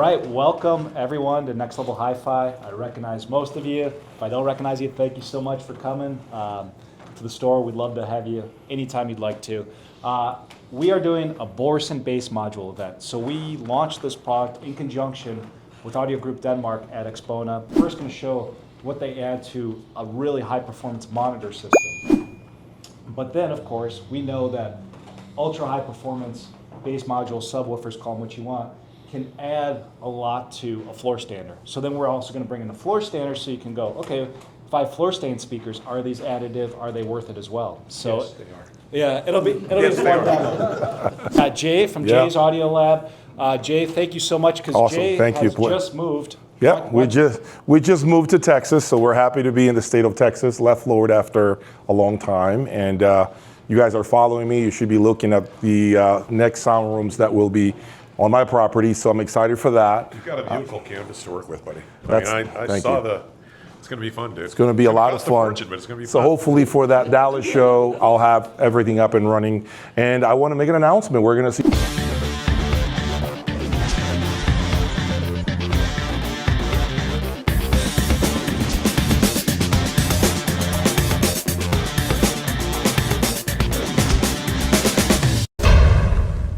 right, welcome everyone to Next Level Hi-Fi. I recognize most of you. If I don't recognize you, thank you so much for coming to the store. We'd love to have you anytime you'd like to. We are doing a Borson bass module event. So we launched this product in conjunction with Audio Group Denmark at Expona. First going to show what they add to a really high performance monitor system. But then of course, we know that ultra high performance bass modules, subwoofers, call them what you want, can add a lot to a floor stander. So then we're also going to bring in the floor stander so you can go, okay, if I have floor stand speakers, are these additive? Are they worth it as well? So yes, they are. Yeah, it'll be fun. Jay from Jay's Audio Lab. Jay, thank you so much because awesome. Jay has just moved. Yeah, we just moved to Texas, so we're happy to be in the state of Texas. Left Florida after a long time, and you guys are following me. You should be looking at the next sound rooms that will be on my property, so I'm excited for that. You've got a beautiful canvas to work with, buddy. I saw it's going to be fun, dude. It's going to be a lot of fun. But it's going to be so fun. Hopefully for that Dallas show, I'll have everything up and running. And I want to make an announcement. We're going to see.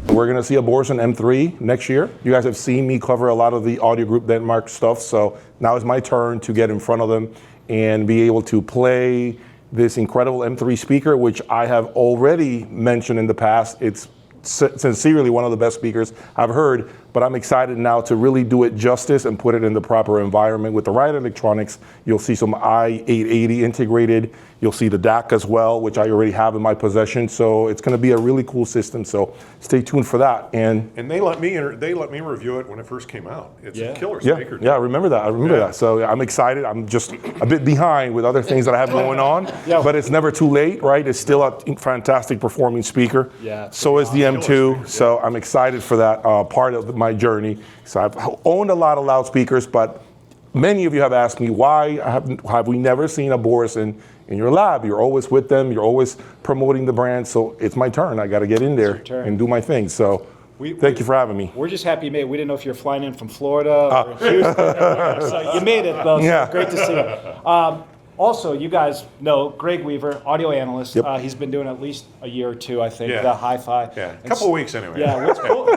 We're going to see a Borson M3 next year. You guys have seen me cover a lot of the Audio Group Denmark stuff, so now it's my turn to get in front of them and be able to play this incredible M3 speaker, which I have already mentioned in the past. It's sincerely one of the best speakers I've heard, but I'm excited now to really do it justice and put it in the proper environment with the right electronics. You'll see some i880 integrated. You'll see the DAC as well, which I already have in my possession. So it's going to be a really cool system. So stay tuned for that. And they let me review it when it first came out. It's a killer speaker. Yeah, I remember that. that. So I'm excited. I'm just a bit behind with other things that I have going on, but it's never too late, right? It's still a fantastic performing speaker. Yeah. So is the M2. So I'm excited for that part of my journey. So I've owned a lot of loudspeakers, but many of you have asked me, why have we never seen a Borson in your lab? You're always with them. You're always promoting the brand. So it's my turn. I got to get in there and do my thing. So thank you for having me. We're just happy you made it. We didn't know if you're flying in from Florida or Houston. So you made it, though. So great to see you. Also, you guys know Greg Weaver, audio analyst. Yep. He's been doing at least a year or two, I think, the Hi-Fi. Yeah, a couple of weeks anyway. Yeah,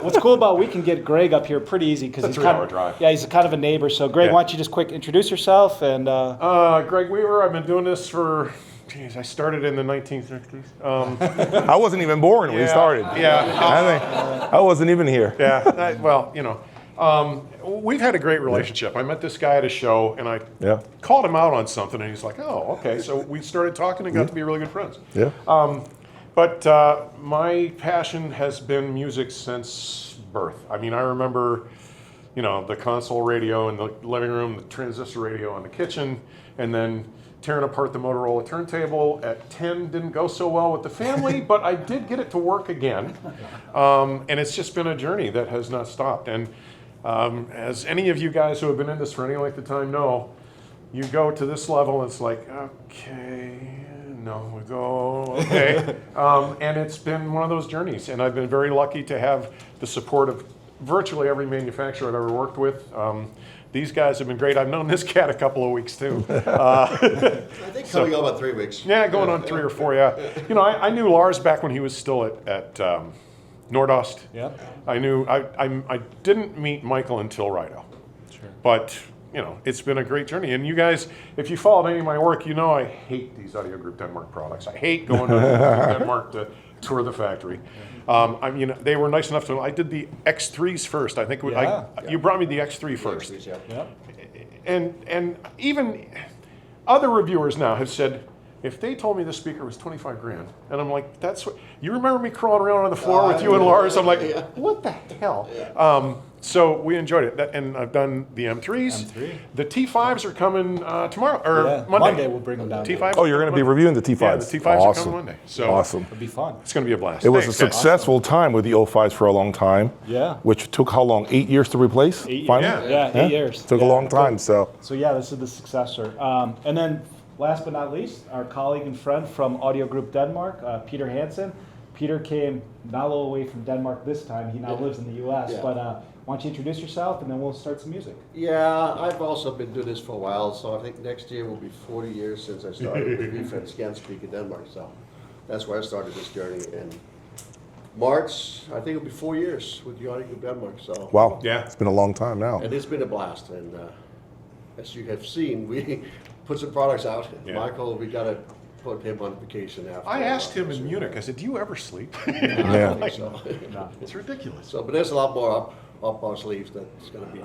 what's cool about we can get Greg up here pretty easy because he's kind of drive. Yeah, he's kind of a neighbor. So Greg, why don't you just quick introduce yourself and Greg Weaver, I've been doing this for I started in the 1960s. I wasn't even born when we started. Yeah. I wasn't even here. Yeah, we've had a great relationship. I met this guy at a show, and I called him out on something, and he's like, oh, okay. So we started talking and got to be really good friends. Yeah. But my passion has been music since birth. I mean, I remember, the console radio in the living room, the transistor radio in the kitchen, and then tearing apart the Motorola turntable at 10 didn't go so well with the family, but I did get it to work again. And it's just been a journey that has not stopped. And as any of you guys who have been in this for any length of time know, you go to this level, it's like, okay, no, we go, okay. And it's been one of those journeys. And I've been very lucky to have the support of virtually every manufacturer I've ever worked with. These guys have been great. I've known this cat a couple of weeks too. I think coming on about 3 weeks. Yeah, going on 3 or 4, I knew Lars back when he was still at Nordost. Yeah. I didn't meet Michael until Rido. Sure. But, it's been a great journey. And you guys, if you followed any of my work, I hate these Audio Group Denmark products. I hate going to Denmark to tour the factory. They were nice enough I did the X3s first. I think you brought me the X3 first. X3s, And even other reviewers now have said, if they told me this speaker was 25 grand, and I'm like, that's what, you remember me crawling around on the floor with you and Lars? I'm like, what the hell? Yeah. So we enjoyed it. And I've done the M3s. The T5s are coming tomorrow, or Monday. Monday we'll bring them down. T5. Oh, you're going to be reviewing the T5s? Yeah, the T5s are coming Monday. So awesome. It'll be fun. It's going to be a blast. It was a successful time with the O5s for a long time. Yeah. Which took how long? 8 years to replace? 8 years. Finally? Yeah, 8 years. Took a long time, so. So this is the successor. And then last but not least, our colleague and friend from Audio Group Denmark, Peter Hansen. Peter came not all the way from Denmark this time. He now lives in the U.S., but why don't you introduce yourself, and then we'll start some music. Yeah, I've also been doing this for a while, so I think next year will be 40 years since I started with HIFI Scan Speak in Denmark. So that's where I started this journey. And March, I think it'll be 4 years with the Audio Group Denmark. So Wow. Yeah. It's been a long time now. and it's been a blast. And as you have seen, we put some products out. Yeah. Michael, we got to put him on vacation after. I asked him in Munich, I said, do you ever sleep? I Yeah. don't think so. No. It's ridiculous. So, but there's a lot more up our sleeves that's going to be,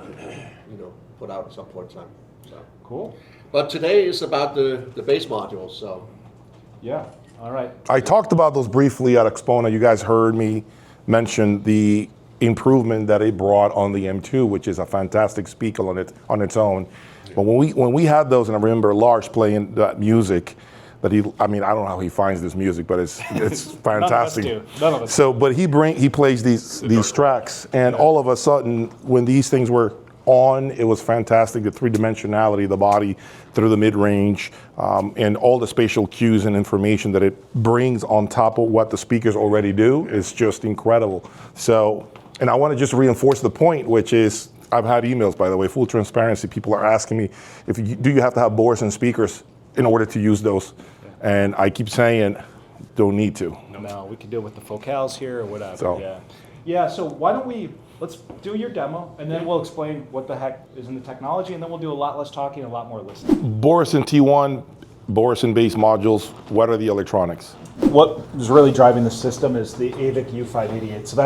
put out at some point in time. So, Cool. but today is about the bass modules. So, Yeah. All right. I talked about those briefly at Expona. You guys heard me mention the improvement that it brought on the M2, which is a fantastic speaker on its own. But when we had those, and I remember Lars playing that music, that I don't know how he finds this music, but it's fantastic. None of us do. None of us. So, but he plays these tracks, and all of a sudden, when these things were on, it was fantastic. The three-dimensionality, the body through the mid-range, and all the spatial cues and information that it brings on top of what the speakers already do is just incredible. So, and I want to just reinforce the point, which is, I've had emails, by the way, full transparency. People are asking me, do you have to have Borson speakers in order to use those? And I keep saying, don't need to. No, we can do it with the focals here or whatever. So- Yeah. Yeah. So why don't let's do your demo, and then we'll explain what the heck is in the technology, and then we'll do a lot less talking and a lot more listening. Borson T1, Borson base modules, what are the electronics? What is really driving the system is the AVIC U588. So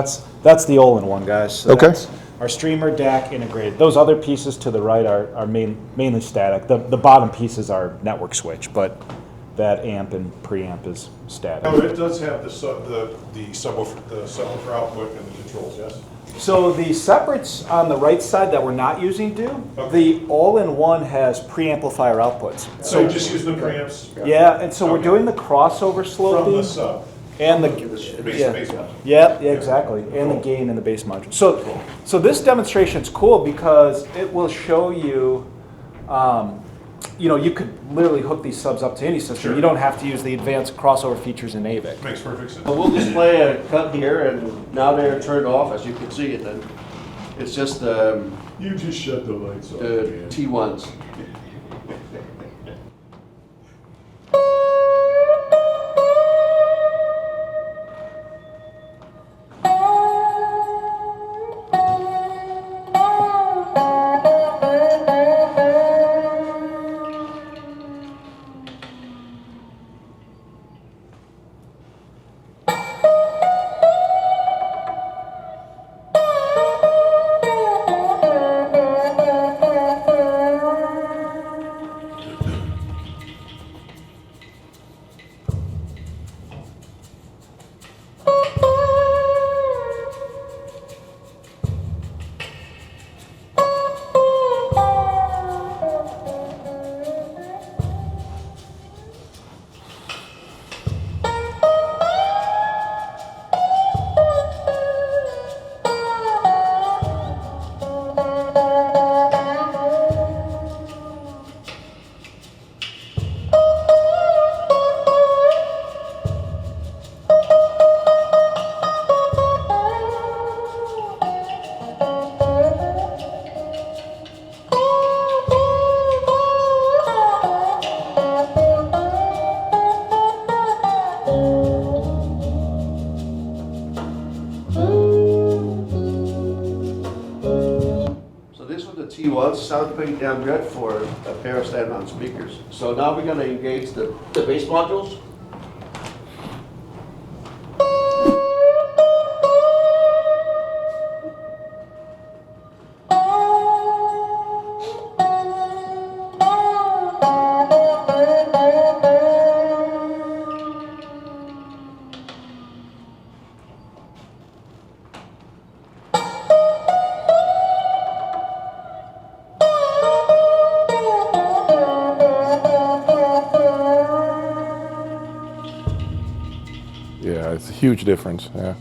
that's the all-in-one, guys. So Okay. that's our streamer DAC integrated. Those other pieces to the right are mainly static. The bottom pieces are network switch, but that amp and preamp is static. Oh, it does have the subwoofer output and the controls, yes? So the separates on the right side that we're not using do. The all-in-one has preamplifier outputs. So you just use the preamps Yeah, and so we're Okay. doing the crossover sloping from the sub, and the base module. yeah, exactly, and the gain in the bass module. So this demonstration is cool because it will show you. You could literally hook these subs up to any system. Sure. You don't have to use the advanced crossover features in AVIC. Makes perfect sense. So we'll display a cut here, and now they're turned off, as you can see it. And it's just You just shut the lights off. the T1s. T1s sound pretty damn good for a pair of stand-on speakers. So now we're going to engage the bass modules. Yeah, it's a huge difference. Yeah.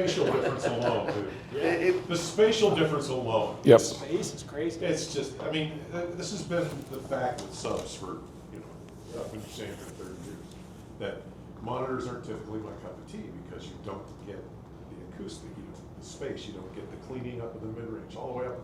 spatial difference alone, dude. The spatial difference alone. Yep. Space is crazy. It's just, I mean, this has been the fact with subs for, I've been saying for 30 years, that monitors aren't typically my cup of tea because you don't get the acoustic, the space, you don't get the cleaning up of the mid-range, all the way up.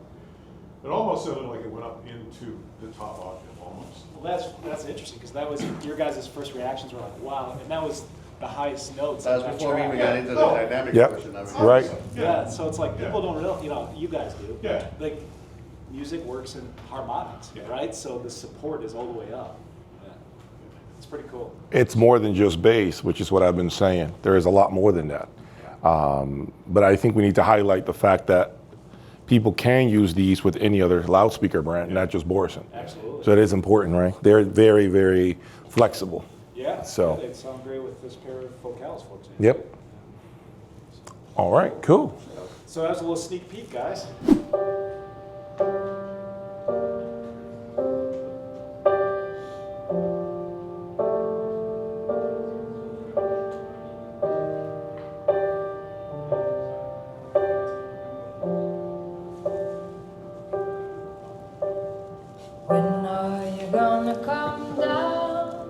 It almost sounded like it went up into the top octave, almost. Well, that's interesting, because that was, your guys' first reactions were like, wow, and that was the highest notes. That on was that before we track. even got into the dynamic Yep. portion of it. Right. Yeah, so it's like, people don't realize, you guys do. Yeah. Like, music works in harmonics, Yeah. right? So the support is all the way up. Yeah. It's pretty cool. It's more than just bass, which is what I've been saying. There is a lot more than that. But I think we need to highlight the fact that people can use these with any other loudspeaker brand, not just Borson. Absolutely. So it is important, right? They're very, very flexible. Yeah, So- they'd sound great with this pair of vocals, for example. Yep. All right, cool. So that was a little sneak peek, guys. When are you gonna come down?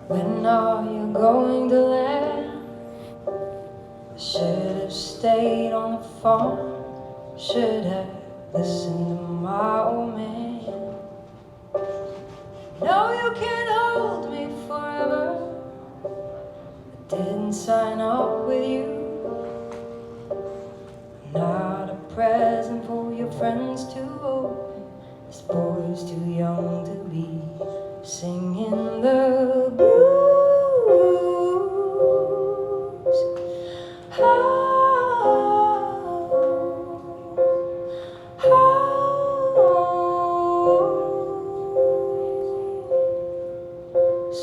When are you going to land? I should have stayed on the phone. Should have listened to my old man. No, you can't hold me forever. I didn't sign up with you. Not a present for your friends to open. This boy's too young to be singing the blues.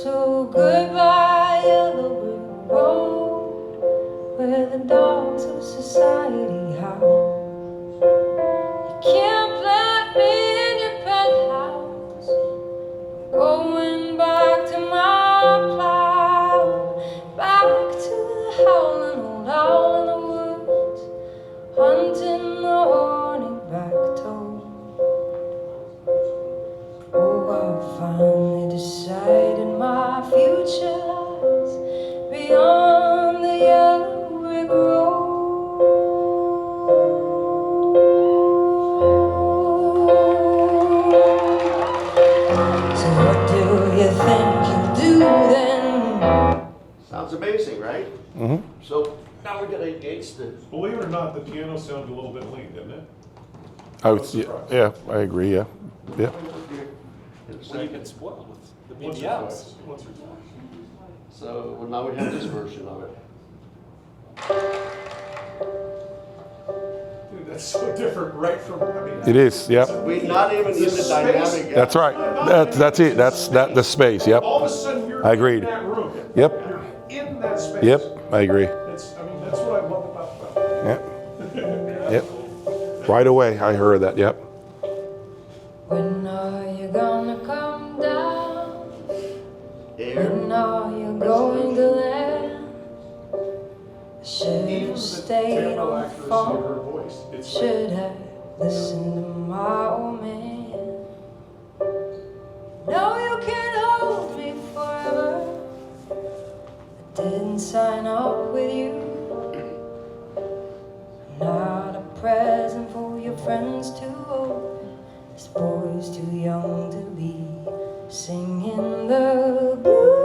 So goodbye, yellow brick road, where the dogs of society howl. You can't plant me in your penthouse. I'm going back to my plow, back to the howling old owl in the woods, hunting the horny back-toad. Oh, I finally decided my future lies beyond the yellow brick road. So what do you think you'll do then? Sounds amazing, right? Mm-hmm. So now we're gonna engage the, Believe it or not, the piano sounded a little bit lean, didn't it? I would, yeah, I agree, yeah. Yeah. Well, you've been spoiled with the Once or BBMs. twice. Once or twice. So well, now we have this version of it. Dude, that's so different right from, I mean. It is, yep. We're not even in the dynamic yet. That's right. That's it. That's the space, yep. All of a sudden, you're I agreed. in that room. Yep. You're in that space. Yep, I agree. That's, I mean, that's what I love about Yep. Yep. Right away, I heard that, yep. When are you gonna come down? Air. When are you going to land? I should Even have the stayed tempo on the accuracy of her phone. voice. It's like, Should have listened to my old man. No, you can't hold me forever. I didn't sign up with you. Not a present for your friends to open. This boy's too young to be singing the blues.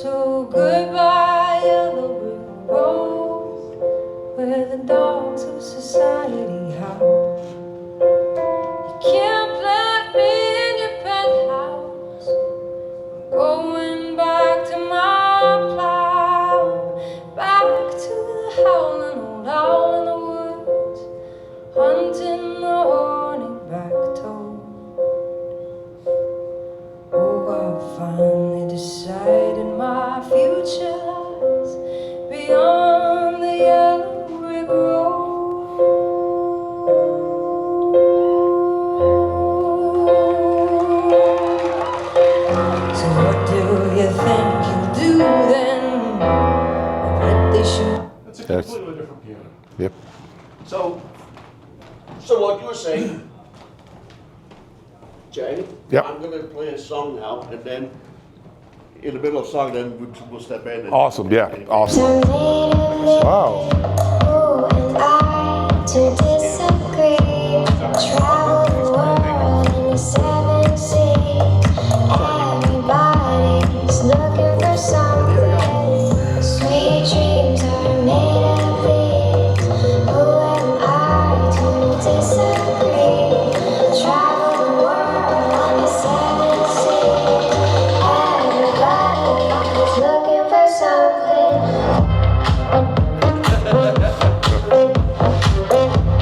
So goodbye, yellow brick road, where the dogs of society howl. You can't plant me in your penthouse. I'm going back to my Yep. So what you were saying, Jay, Yep. I'm gonna play a song now, and then in the middle of song, then we'll step in. And Awesome. Yeah. Awesome. Wow. Who am I to disagree? Travel the world in the seven seas. Everybody's looking for something. Sweet dreams are made of these. Who am I to disagree? Travel the world in the seven seas. Everybody's looking for something.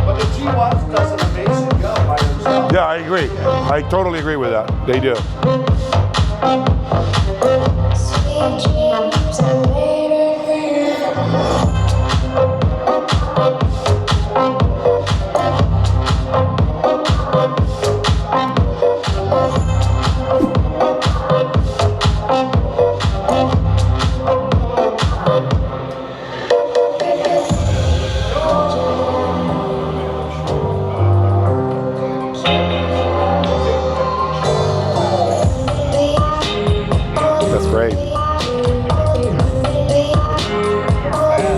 But the G-Watts does an amazing job by themselves. Yeah, I agree. I totally agree with that. They do. Sweet dreams are made of these. That's great.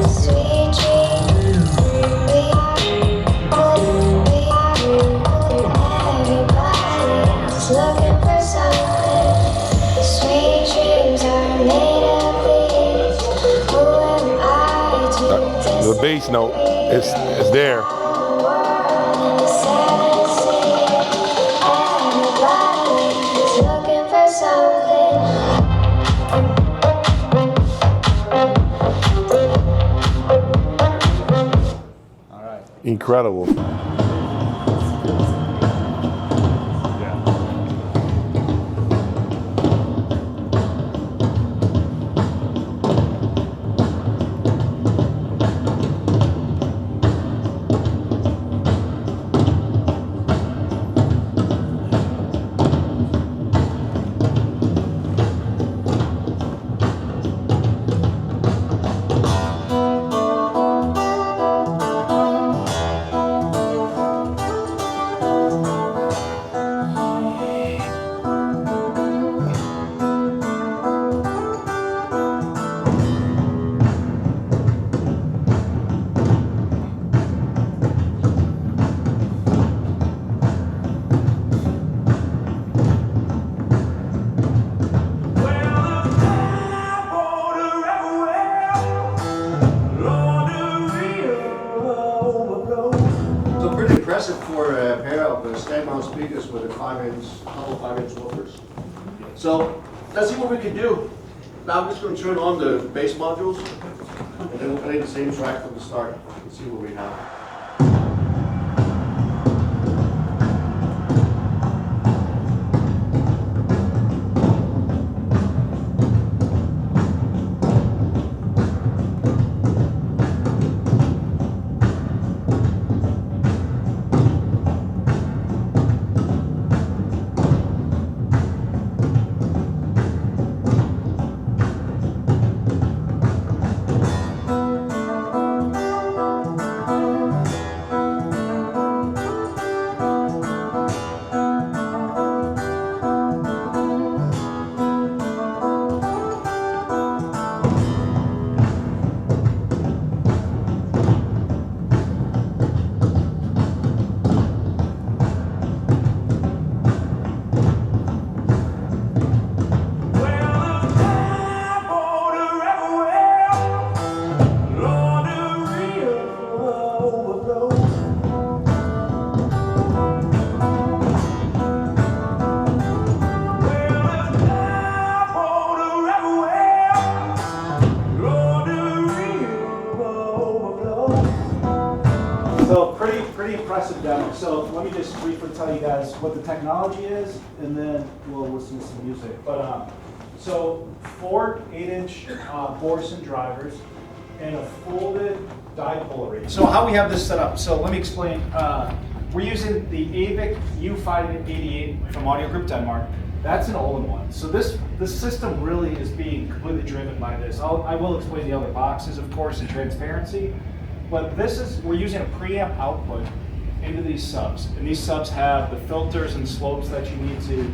Sweet dreams, everybody's looking for something. Sweet dreams are made of these. Who am I to The bass note is there. Everybody's looking for something. All right. Incredible. So pretty impressive for a pair of stand-mount speakers with a 5-inch, couple 5-inch woofers. So let's see what we can do. Now I'm just going to turn on the bass modules, and then we'll play the same track from the start and see what we have. So pretty impressive demo. So let me just briefly tell you guys what the technology is, and then we'll listen to some music. But so 4 8-inch Borson drivers and a folded dipole array. So how we have this set up? So let me explain. We're using the AVIC U588 from Audio Group Denmark. That's an all-in-one. So this system really is being completely driven by this. I will explain the other boxes, of course, and transparency. But we're using a preamp output into these subs. And these subs have the filters and slopes that you need to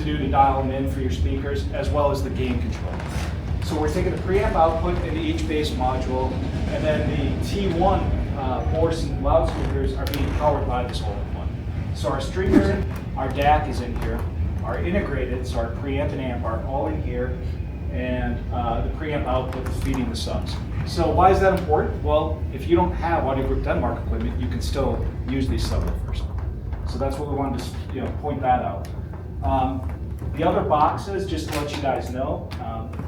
do to dial them in for your speakers, as well as the gain control. So we're taking the preamp output into each bass module, and then the T1 Borson loudspeakers are being powered by this all-in-one. So our streamer, our DAC is in here, our integrated, so our preamp and amp are all in here, and the preamp output is feeding the subs. So why is that important? Well, if you don't have Audio Group Denmark equipment, you can still use these subwoofers. So that's what we wanted to point that out. The other boxes, just to let you guys know,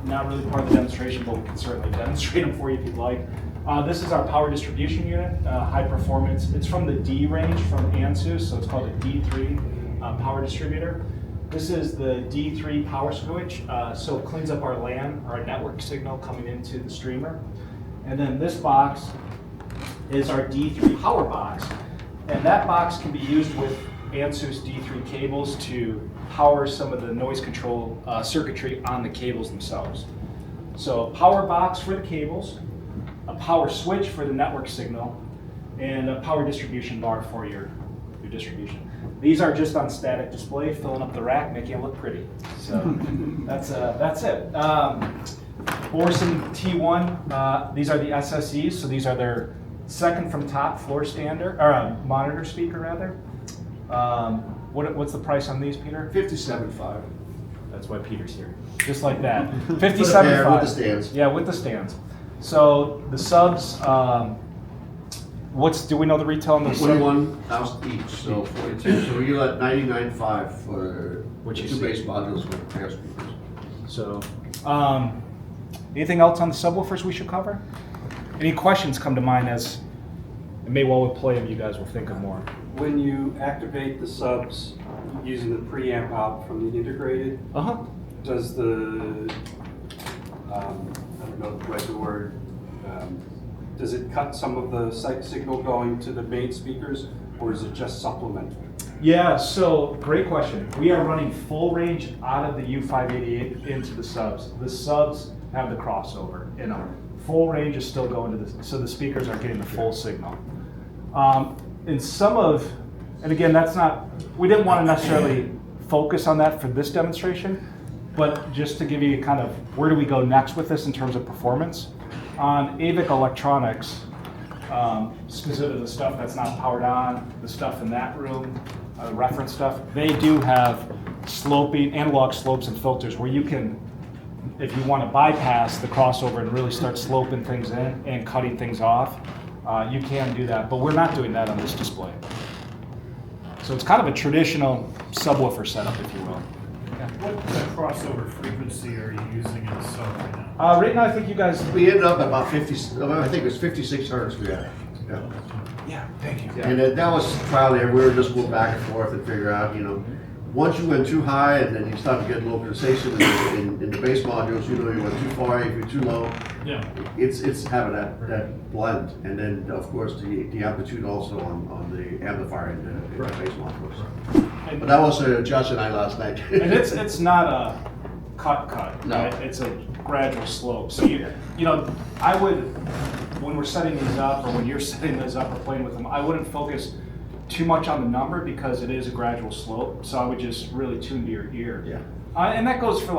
not really part of the demonstration, but we can certainly demonstrate them for you if you'd like. This is our power distribution unit, high performance. It's from the D range from ANSYS, so it's called a D3 power distributor. This is the D3 power switch, so it cleans up our LAN, our network signal coming into the streamer. And then this box is our D3 power box, and that box can be used with ANSYS D3 cables to power some of the noise control circuitry on the cables themselves. So a power box for the cables, a power switch for the network signal, and a power distribution bar for your distribution. These are just on static display, filling up the rack, making it look pretty. So that's it. Borson T1, these are the SSEs, so these are their second from top floor standard, or monitor speaker rather. What's the price on these, Peter? $57.5. That's why Peter's here. Just like that. With $57.5. the stands. Yeah, with the stands. So the subs, do we know the retail on the 21,000 each, so 42. So you're at $99.5 for What you two see. bass modules with pair speakers. So, anything else on the subwoofers we should cover? Any questions come to mind as, and maybe while we play them, you guys will think of more. When you activate the subs using the preamp out from the integrated, does the, I don't know the right word, does it cut some of the signal going to the main speakers, or is it just supplement? Yeah, so great question. We are running full range out of the U588 into the subs. The subs have the crossover in them. Full range is still going to the, so the speakers are getting the full signal. In some of, and again, that's not, we didn't want to necessarily focus on that for this demonstration, but just to give you kind of where do we go next with this in terms of performance. On AVIC electronics, specifically the stuff that's not powered on, the stuff in that room, reference stuff, they do have sloping, analog slopes and filters where you can, if you want to bypass the crossover and really start sloping things in and cutting things off, you can do that, but we're not doing that on this display. So it's kind of a traditional subwoofer setup, if you will. What crossover frequency are you using in the sub right now? Right now, I think you guys. We ended up at about 50, I think it was 56 hertz we had. Yeah. Yeah, thank you. And that was trial and error. We were just going back and forth and figure out, once you went too high and then you start to get localization in the bass modules, you went too far, if you're too low. Yeah. It's having that blend. And then, of course, the amplitude also on the amplifier in the bass modules. But that was Josh and I last night. And it's not a cut. No. Right? It's a gradual slope. So I would, when we're setting these up, or when you're setting those up or playing with them, I wouldn't focus too much on the number because it is a gradual slope. So I would just really tune to your ear. Yeah. And that goes for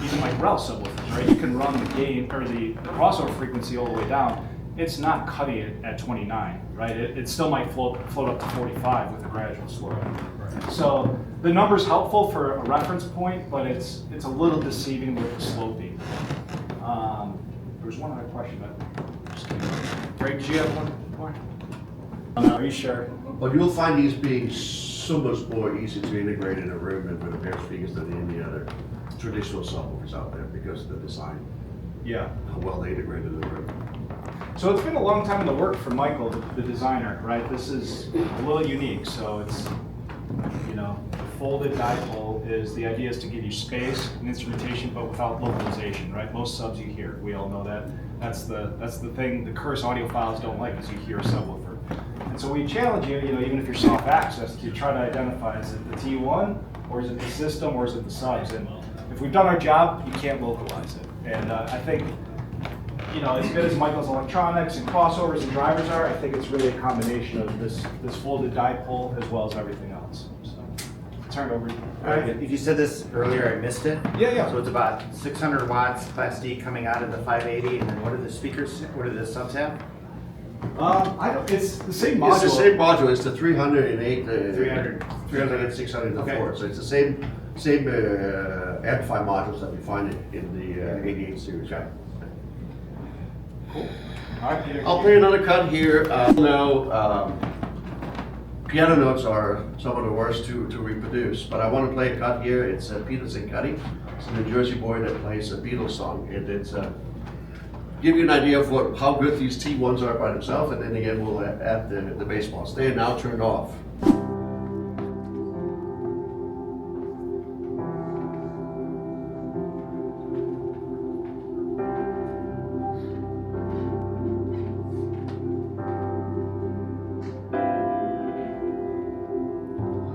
even REL subwoofers, right? You can run the gain or the crossover frequency all the way down. It's not cutting it at 29, right? It still might float up to 45 with a gradual slope. Right. So the number's helpful for a reference point, but it's a little deceiving with the sloping. There was one other question, but just kidding. Greg, did you have one more? Are you sure? But you'll find these being so much more easy to integrate in a room and with a pair of speakers than any other traditional subwoofers out there because of the design, Yeah. how well they integrate in the room. So it's been a long time in the work for Michael, the designer, right? This is a little unique. So it's, the folded dipole is, the idea is to give you space and instrumentation, but without localization, right? Most subs you hear, we all know that. That's the thing the curse audiophiles don't like is you hear a subwoofer. And so we challenge you, even if you're soft access, to try to identify, is it the T1, or is it the system, or is it the subs? And if we've done our job, you can't localize it. And I think you know, as good as Michael's electronics and crossovers and drivers are, I think it's really a combination of this folded dipole as well as everything else. So, turn it over. If you said this earlier, I missed it. Yeah. So it's about 600 watts Class D coming out of the 580, and then what are the speakers, what do the subs have? I don't. It's the same module. It's the same module, it's the 308, 300. 300, 600, and 4. So it's the same amplifier modules that we find in the 88 series. Okay. All right, Peter. I'll play another cut here. Piano notes are some of the worst to reproduce, but I want to play a cut here. It's Peter's and Cuddy. It's a New Jersey boy that plays a Beatles song. It's give you an idea of how good these T1s are by themselves, and then again we'll add the baseball. They are now turned off.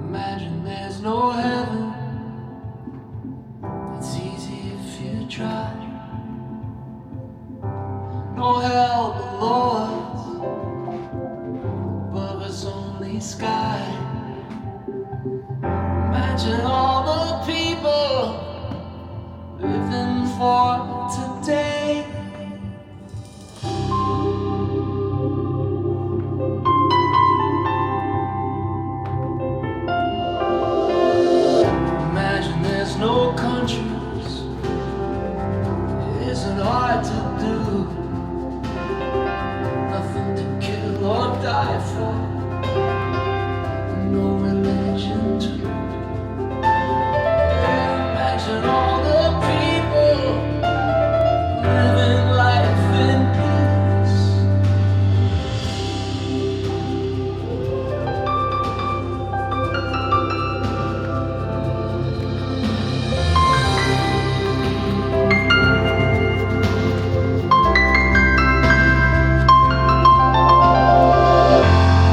Imagine there's no heaven. It's easy if you try. No hell below us. Above us only sky. Imagine all the people living for today. Imagine there's no countries. It isn't hard to do. Nothing to kill or die for. No religion too. Imagine all the people living life in peace.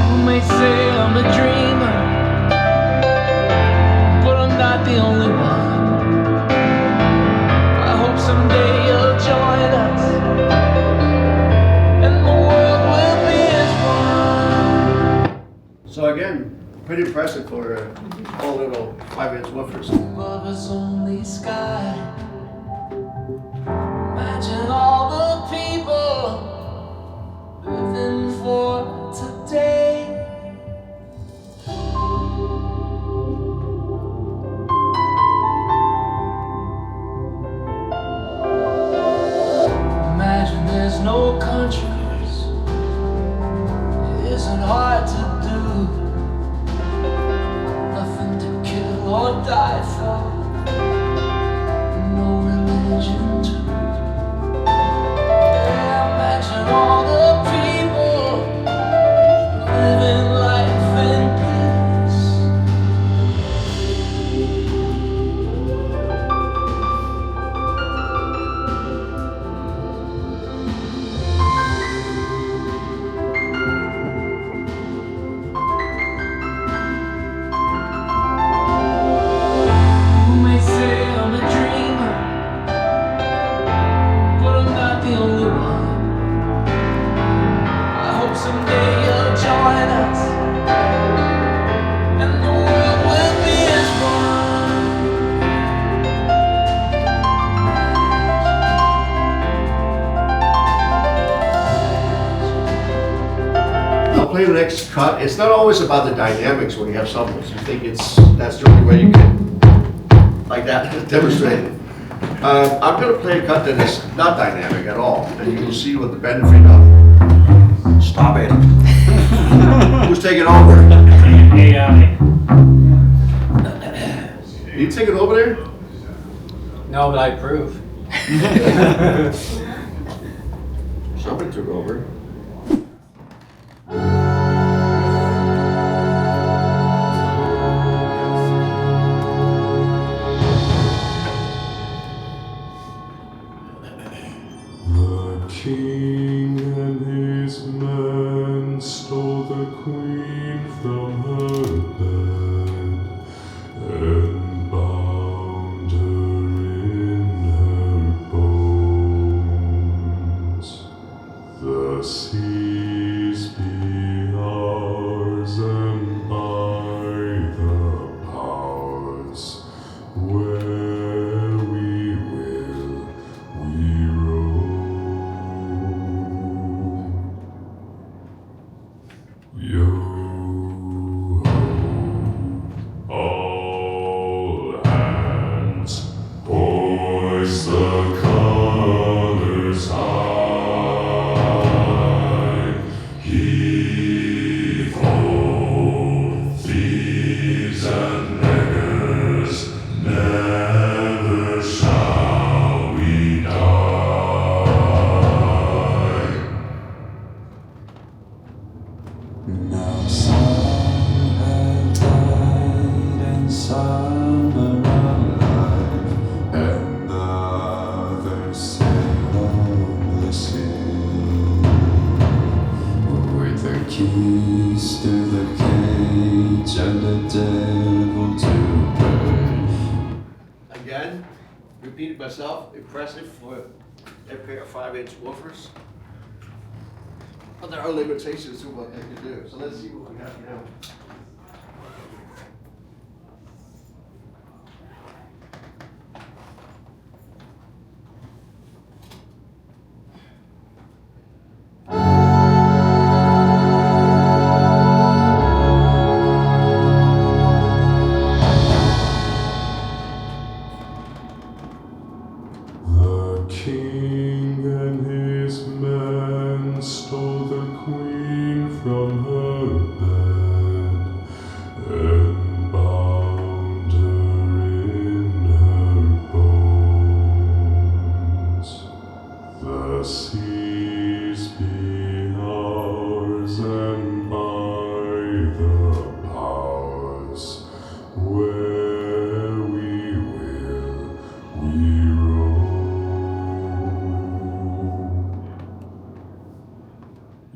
You may say I'm a dreamer, but I'm not the only one. I hope someday you'll join us, and the world will be as one. So again, pretty impressive for all little 5-inch woofers. Above us only sky. Imagine all the people living for today. Imagine there's no countries. It isn't hard to do. Nothing to kill or die for. No religion too. Yeah, imagine all the people living life in peace. You may say I'm a dreamer, but I'm not the only one. I hope someday you'll join us, and the world will be as I'll play the next cut. It's not always about the dynamics when you have samples. You think that's the only way you can, like that, demonstrate it. I'm going to play a cut that is not dynamic at all, and you will see what the benefit of. Stop it. Who's taking over? AI. You taking over there? No, but I approve. Somebody took over. The king and his men stole the queen from her bed and bound her in her bones. summer alive, and others sail on the sea. With their keys to the cage and the devil to pay. Again, repeated myself, impressive for a pair of 5-inch woofers. But there are limitations to what they can do. So let's see what we got now. The king and his men stole the queen from her bed and bound her in her bones. The seas be ours, and by the powers where we will we roam.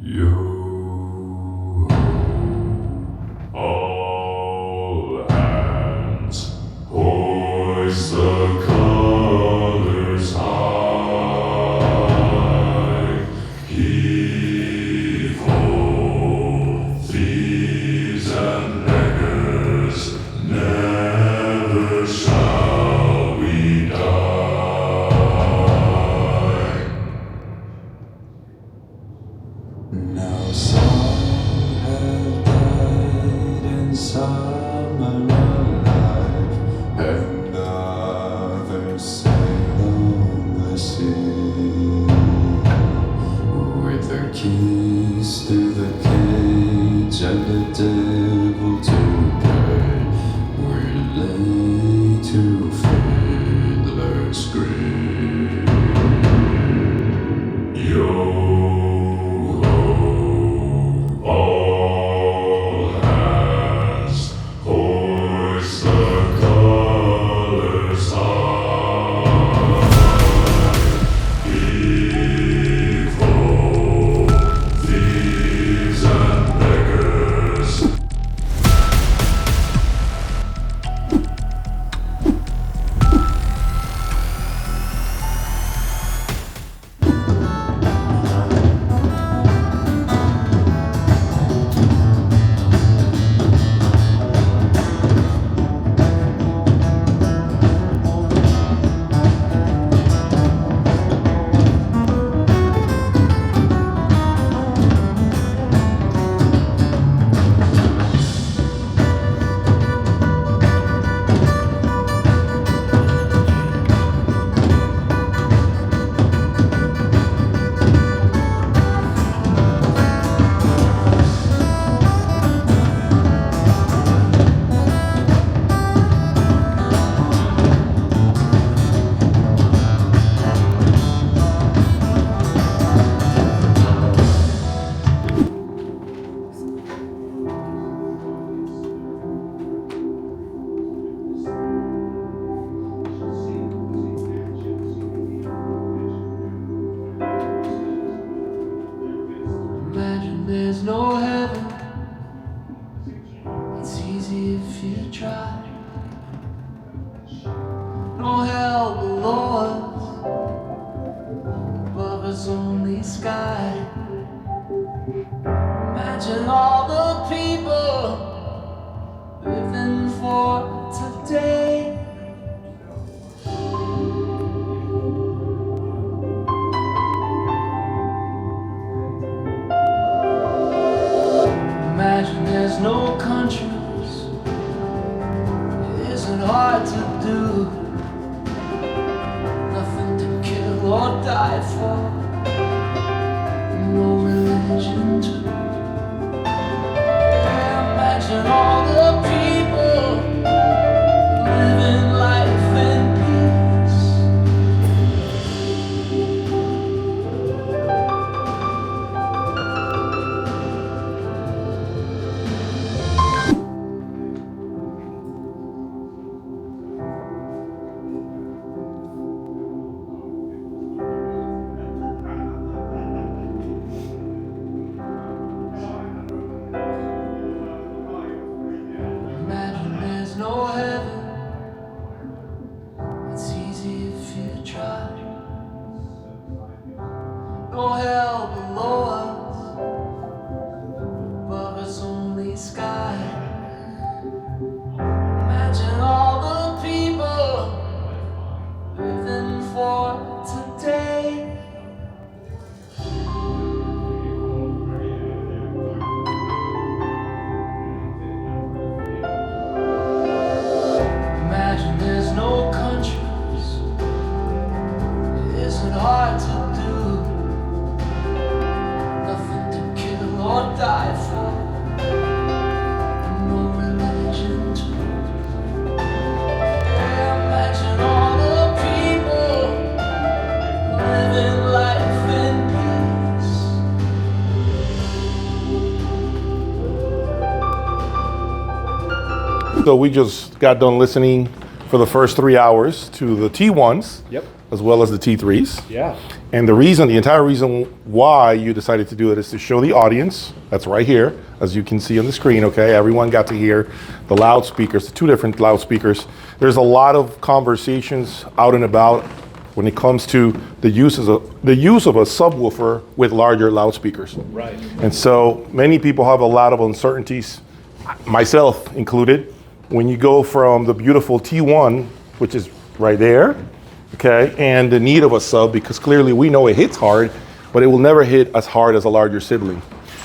Yo, all hands, hoist the colors high. Heave ho, thieves and beggars, never shall we die. Now some have died and some are alive, and others sail on the sea. With their keys to the cage and the devil to pay, we lay to fiddler's grave. Yo, all hands, hoist the colors high. Heave ho, thieves and beggars. Imagine there's no heaven. It's easy if you try. No hell below us. Above us only sky. Imagine all the people living for today. Imagine there's no countries. It isn't hard to do. Nothing to kill or die for. No religion too. Yeah, imagine all the people living life in peace. ago, we just got done listening for the first 3 hours to the T1s, Yep. as well as the T3s. Yeah. And the entire reason why you decided to do it is to show the audience, that's right here, as you can see on the screen, okay? Everyone got to hear the loudspeakers, the two different loudspeakers. There's a lot of conversations out and about when it comes to the use of a subwoofer with larger loudspeakers. Right. And so many people have a lot of uncertainties, myself included, when you go from the beautiful T1, which is right there, okay, and the need of a sub, because clearly we know it hits hard, but it will never hit as hard as a larger sibling.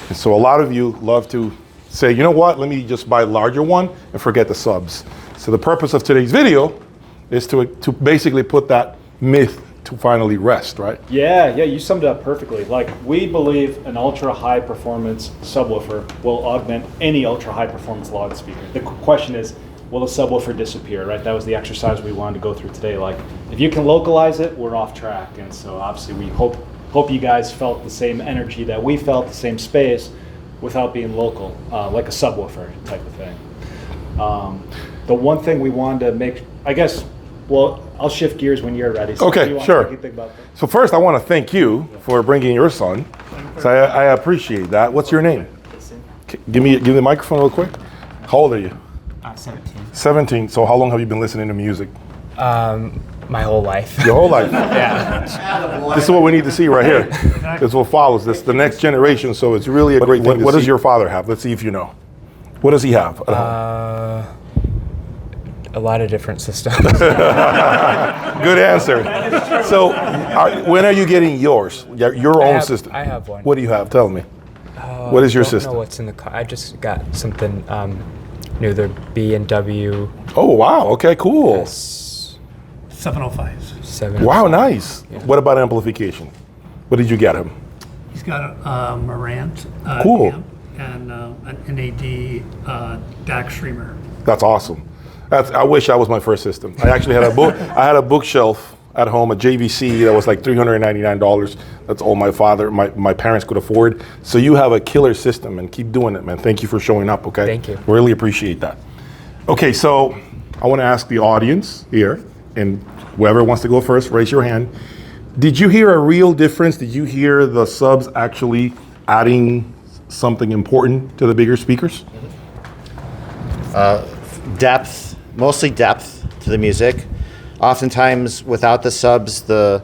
And so a lot of you love to say, you know what, let me just buy a larger one and forget the subs. So the purpose of today's video is to basically put that myth to finally rest, right? Yeah, you summed it up perfectly. Like, we believe an ultra high performance subwoofer will augment any ultra high performance loudspeaker. The question is, will the subwoofer disappear, right? That was the exercise we wanted to go through today. Like, if you can localize it, we're off track. And so obviously we hope you guys felt the same energy that we felt, the same space, without being local, like a subwoofer type of thing. The one thing we wanted to make, I guess, well, I'll shift gears when you're ready. So Okay, sure. So first, I want to thank you for bringing your son. So I appreciate that. What's your name? Give me the microphone real quick. How old are you? 17. 17. So how long have you been listening to music? My whole life. Your whole life. Yeah. This is what we need to see right here. This is what follows. This the next generation. So it's really a great thing. What does your father have? Let's see if you know. What does he have at home? A lot of different systems. Good answer. So, when are you getting yours? Your own system? I have one. What do you have? Tell me. What is your I don't system? know what's in the car. I just got something new, the B&W. Oh, wow. Okay, cool. 705s. 7. Wow, nice. Yeah. What about amplification? What did you get him? He's got a Marantz cool. amp and an NAD DAC streamer. That's awesome. I wish that was my first system. I actually had I had a bookshelf at home, a JVC that was like $399. That's all my parents could afford. So you have a killer system, and keep doing it, man. Thank you for showing up, okay? Thank you. Really appreciate that. Okay, so I want to ask the audience here, and whoever wants to go first, raise your hand. Did you hear a real difference? Did you hear the subs actually adding something important to the bigger speakers? Depth, mostly depth to the music. Oftentimes, without the subs, who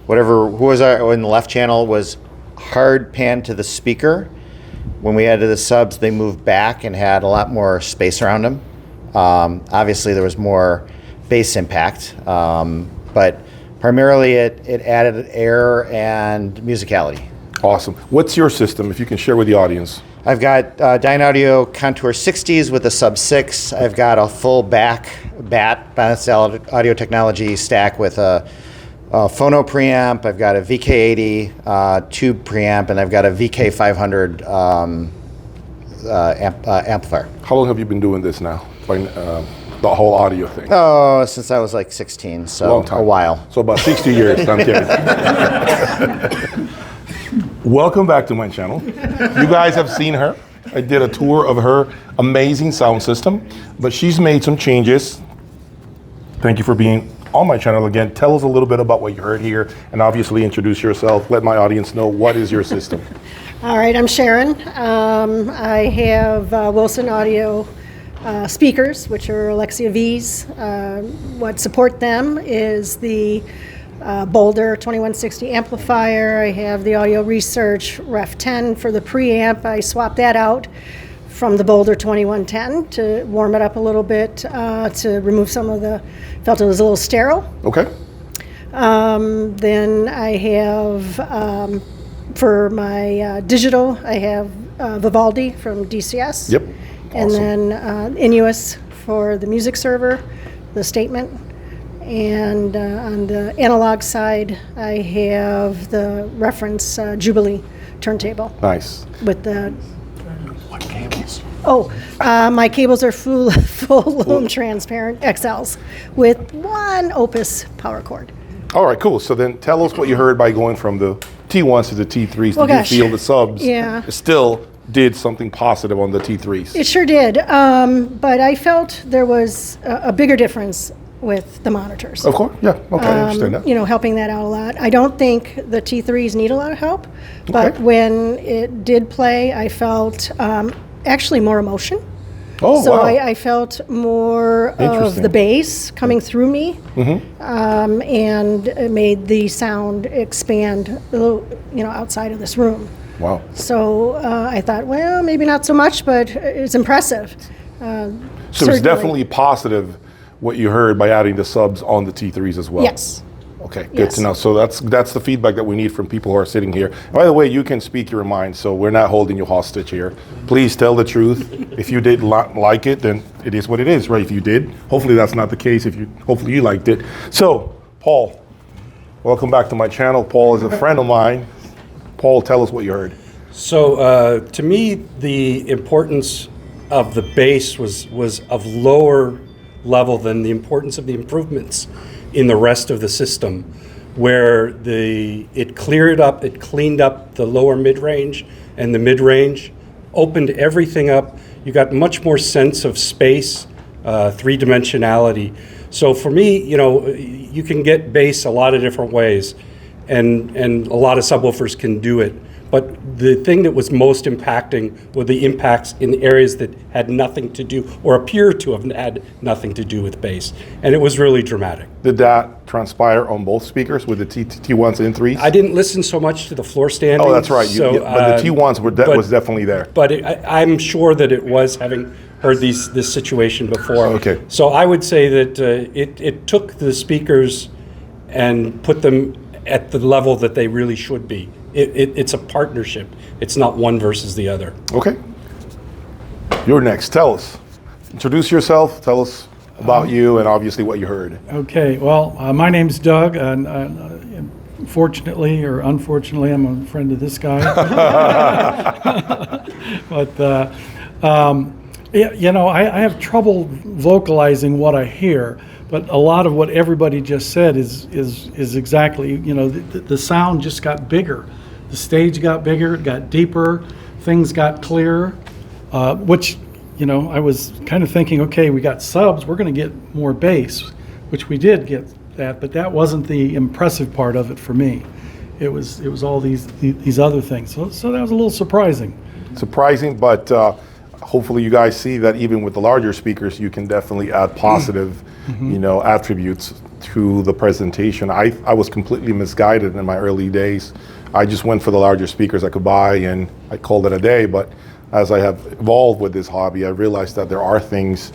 was in the left channel was hard pan to the speaker. When we added the subs, they moved back and had a lot more space around them. Obviously, there was more bass impact, but primarily it added air and musicality. Awesome. What's your system, if you can share with the audience? I've got Dyne Audio Contour 60s with a sub 6. I've got a full BAT, Balanced Audio Technology stack with a phono preamp. I've got a VK80 tube preamp, and I've got a VK500 amplifier. How long have you been doing this now? The whole audio thing? Oh, since I was like 16, so long time. A while. So about 60 years, I'm kidding. Welcome back to my channel. You guys have seen her. I did a tour of her amazing sound system, but she's made some changes. Thank you for being on my channel again. Tell us a little bit about what you heard here, and obviously introduce yourself. Let my audience know what is your system. All right, I'm Sharon. I have Wilson Audio speakers, which are Alexia V's. What support them is the Boulder 2160 amplifier. I have the Audio Research Ref 10 for the preamp. I swapped that out from the Boulder 2110 to warm it up a little bit, to remove some of felt it was a little sterile. Okay. Then I have, for my digital, I have Vivaldi from DCS. Yep. And Awesome. then Inuus for the music server, the statement. And on the analog side, I have the reference Jubilee turntable. Nice. With the... What cables? Oh, my cables are full loom transparent XLs with one Opus power cord. All right, cool. So then tell us what you heard by going from the T1s to the T3s. Well, Did gosh. you feel the subs Yeah. still did something positive on the T3s. It sure did, but I felt there was a bigger difference with the monitors. Of course, yeah, okay, I understand that. You know, helping that out a lot. I don't think the T3s need a lot of help, but Okay. when it did play, I felt actually more emotion. Oh, So wow. I felt more of Interesting. the bass coming through me, and it made the sound expand a little, you know, outside of this room. Wow. So I thought, well, maybe not so much, but it's impressive. So it's Certainly. definitely positive what you heard by adding the subs on the T3s as well. Yes. Okay, good Yes. to know. So that's the feedback that we need from people who are sitting here. By the way, you can speak your mind, so we're not holding you hostage here. Please tell the truth. If you did like it, then it is what it is, right? If you did, hopefully that's not the case. Hopefully you liked it. So, Paul, welcome back to my channel. Paul is a friend of mine. Paul, tell us what you heard. So to me, the importance of the bass was of lower level than the importance of the improvements in the rest of the system, where it cleared up, it cleaned up the lower mid-range and the mid-range, opened everything up. You got much more sense of space, three-dimensionality. So for me, you know, you can get bass a lot of different ways, and a lot of subwoofers can do it. But the thing that was most impacting were the impacts in areas that had nothing to do, or appear to have had nothing to do with bass. And it was really dramatic. Did that transpire on both speakers with the T1s and T3s? I didn't listen so much to the floor standing. Oh, that's right. But the T1s was definitely there. But I'm sure that it was, having heard this situation before. Okay. So I would say that it took the speakers and put them at the level that they really should be. It's a partnership. It's not one versus the other. Okay. You're next. Tell us. Introduce yourself. Tell us about you and obviously what you heard. Okay, well, my name's Doug, and fortunately or unfortunately, I'm a friend of this guy. But, you know, I have trouble vocalizing what I hear, but a lot of what everybody just said is exactly, you know, the sound just got bigger. The stage got bigger, it got deeper, things got clearer, which, you know, I was kind of thinking, okay, we got subs, we're going to get more bass, which we did get that, but that wasn't the impressive part of it for me. It was all these other things. So that was a little surprising. Surprising, but hopefully you guys see that even with the larger speakers, you can definitely add positive, you know, attributes to the presentation. I was completely misguided in my early days. I just went for the larger speakers I could buy and I called it a day, but as I have evolved with this hobby, I realized that there are things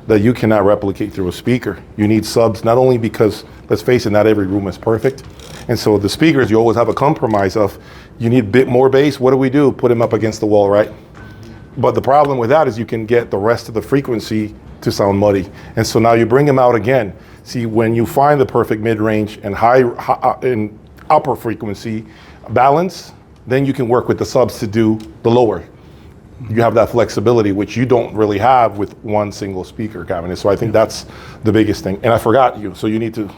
that you cannot replicate through a speaker. You need subs, not only because, let's face it, not every room is perfect. And so the speakers, you always have a compromise of, you need a bit more bass, what do? Put them up against the wall, right? But the problem with that is you can get the rest of the frequency to sound muddy. And so now you bring them out again. See, when you find the perfect mid-range and high and upper frequency balance, then you can work with the subs to do the lower. You have that flexibility, which you don't really have with one single speaker cabinet. So I think that's the biggest thing. And I forgot you, so you need to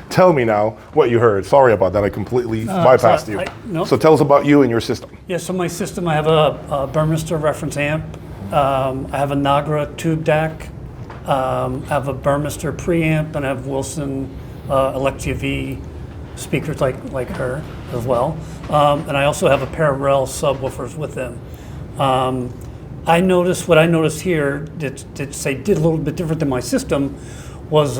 tell me now what you heard. Sorry about that, I completely bypassed you. No. So tell us about you and your system. Yeah, so my system, I have a Burmester reference amp. I have a Nagra tube DAC. I have a Burmester preamp, and I have Wilson Alexia V speakers like her as well. And I also have a pair of Rel subwoofers with them. I noticed, what I noticed here did a little bit different than my system was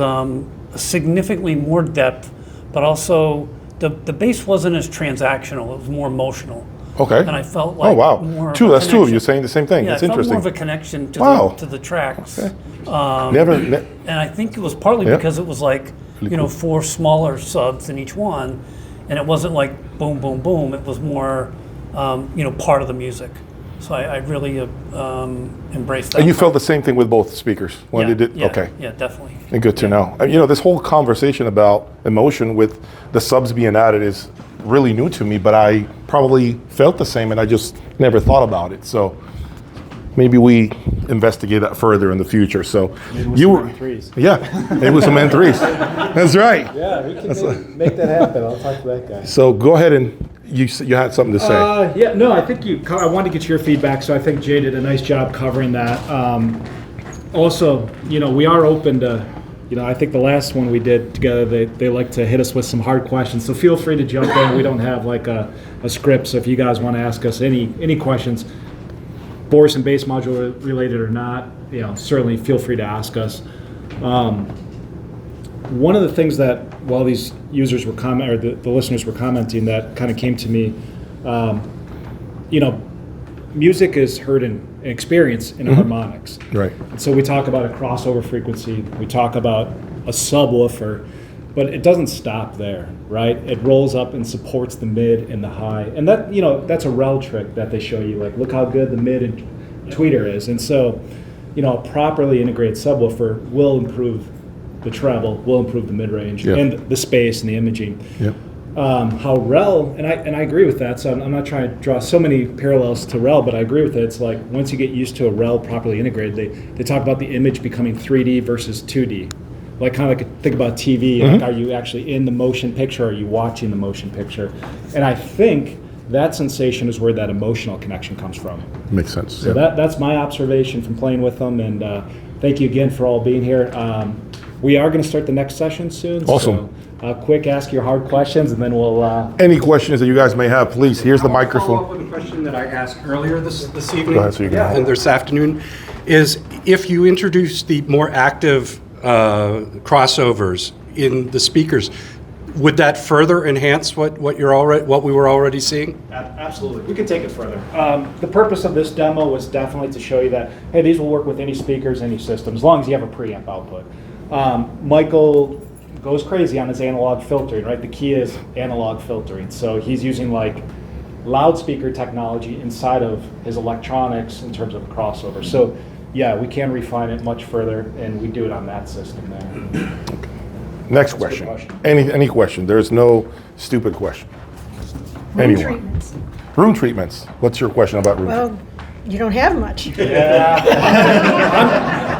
significantly more depth, but also the bass wasn't as transactional, it was more emotional. Okay. And I felt like oh wow, more that's two of you saying the same thing. Yeah, That's I felt interesting. more of a connection to, Wow. to the tracks. Okay. And I think it was partly Yeah. because it was like, Really you know, cool. 4 smaller subs in each one, and it wasn't like boom, boom, boom. It was more, you know, part of the music. So I really embraced that. And you part. felt the same thing with both speakers when Yeah, they did? yeah, Okay. yeah, definitely. And good to know. And, you know, this whole conversation about emotion with the subs being added is really new to me, but I probably felt the same and I just never thought about it. So maybe we investigate that further in the future. So you were, yeah, maybe with some N3s. That's right. Yeah, we can make that happen. I'll talk to that guy. So go ahead and you had something to say. Yeah, no, I think I wanted to get your feedback, so I think Jay did a nice job covering that. Also, we are open to, I think the last one we did together, they like to hit us with some hard questions, so feel free to jump in. We don't have like a script, so if you guys want to ask us any questions, Boris and bass module related or not, certainly feel free to ask us. One of the things that while these users were the listeners were commenting, that kind of came to me, music is heard and experienced in harmonics. Right. And so we talk about a crossover frequency, we talk about a subwoofer, but it doesn't stop there, right? It rolls up and supports the mid and the high. And that, that's a rel trick that they show you, like, look how good the mid and tweeter is. And so, a properly integrated subwoofer will improve the treble, will improve the mid-range and the space and the imaging. Yep. How rel, and I agree with that, so I'm not trying to draw so many parallels to rel, but I agree with it. It's like once you get used to a rel properly integrated, they talk about the image becoming 3D versus 2D. Like kind of like think about TV, like are you actually in the motion picture, or are you watching the motion picture? And I think that sensation is where that emotional connection comes from. Makes sense. So that's my observation from playing with them, and thank you again for all being here. We are going to start the next session soon. Awesome. So, quick, ask your hard questions, and then we'll... Any questions that you guys may have, please, here's the microphone. Follow up with a question that I asked earlier this evening. Go ahead, so you can and this afternoon, is if you introduce the more active crossovers in the speakers, would that further enhance what we were already seeing? Absolutely. We can take it further. The purpose of this demo was definitely to show you that, hey, these will work with any speakers, any system, as long as you have a preamp output. Michael goes crazy on his analog filtering, right? The key is analog filtering. So he's using like loudspeaker technology inside of his electronics in terms of a crossover. So yeah, we can refine it much further, and we do it on that system there. Okay. Next question. Any question. There's no stupid question. Room treatments. Room treatments. What's your question about room treatments? Well, you don't have much. Yeah.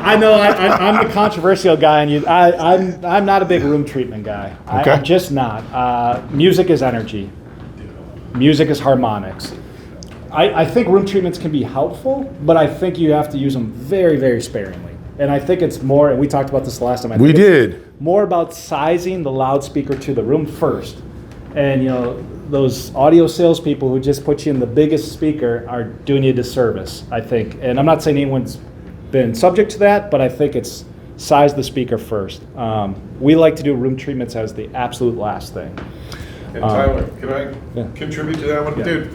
I know I'm the controversial guy, and I'm not a big room treatment guy. Okay. I'm just not. Music is energy. Music is harmonics. I think room treatments can be helpful, but I think you have to use them very, very sparingly. And I think it's more, and we talked about this last time. We did. More about sizing the loudspeaker to the room first. And those audio salespeople who just put you in the biggest speaker are doing you a disservice, I think. And I'm not saying anyone's been subject to that, but I think it's size the speaker first. We like to do room treatments as the absolute last thing. And Tyler, can I contribute to that one? Yeah. Dude,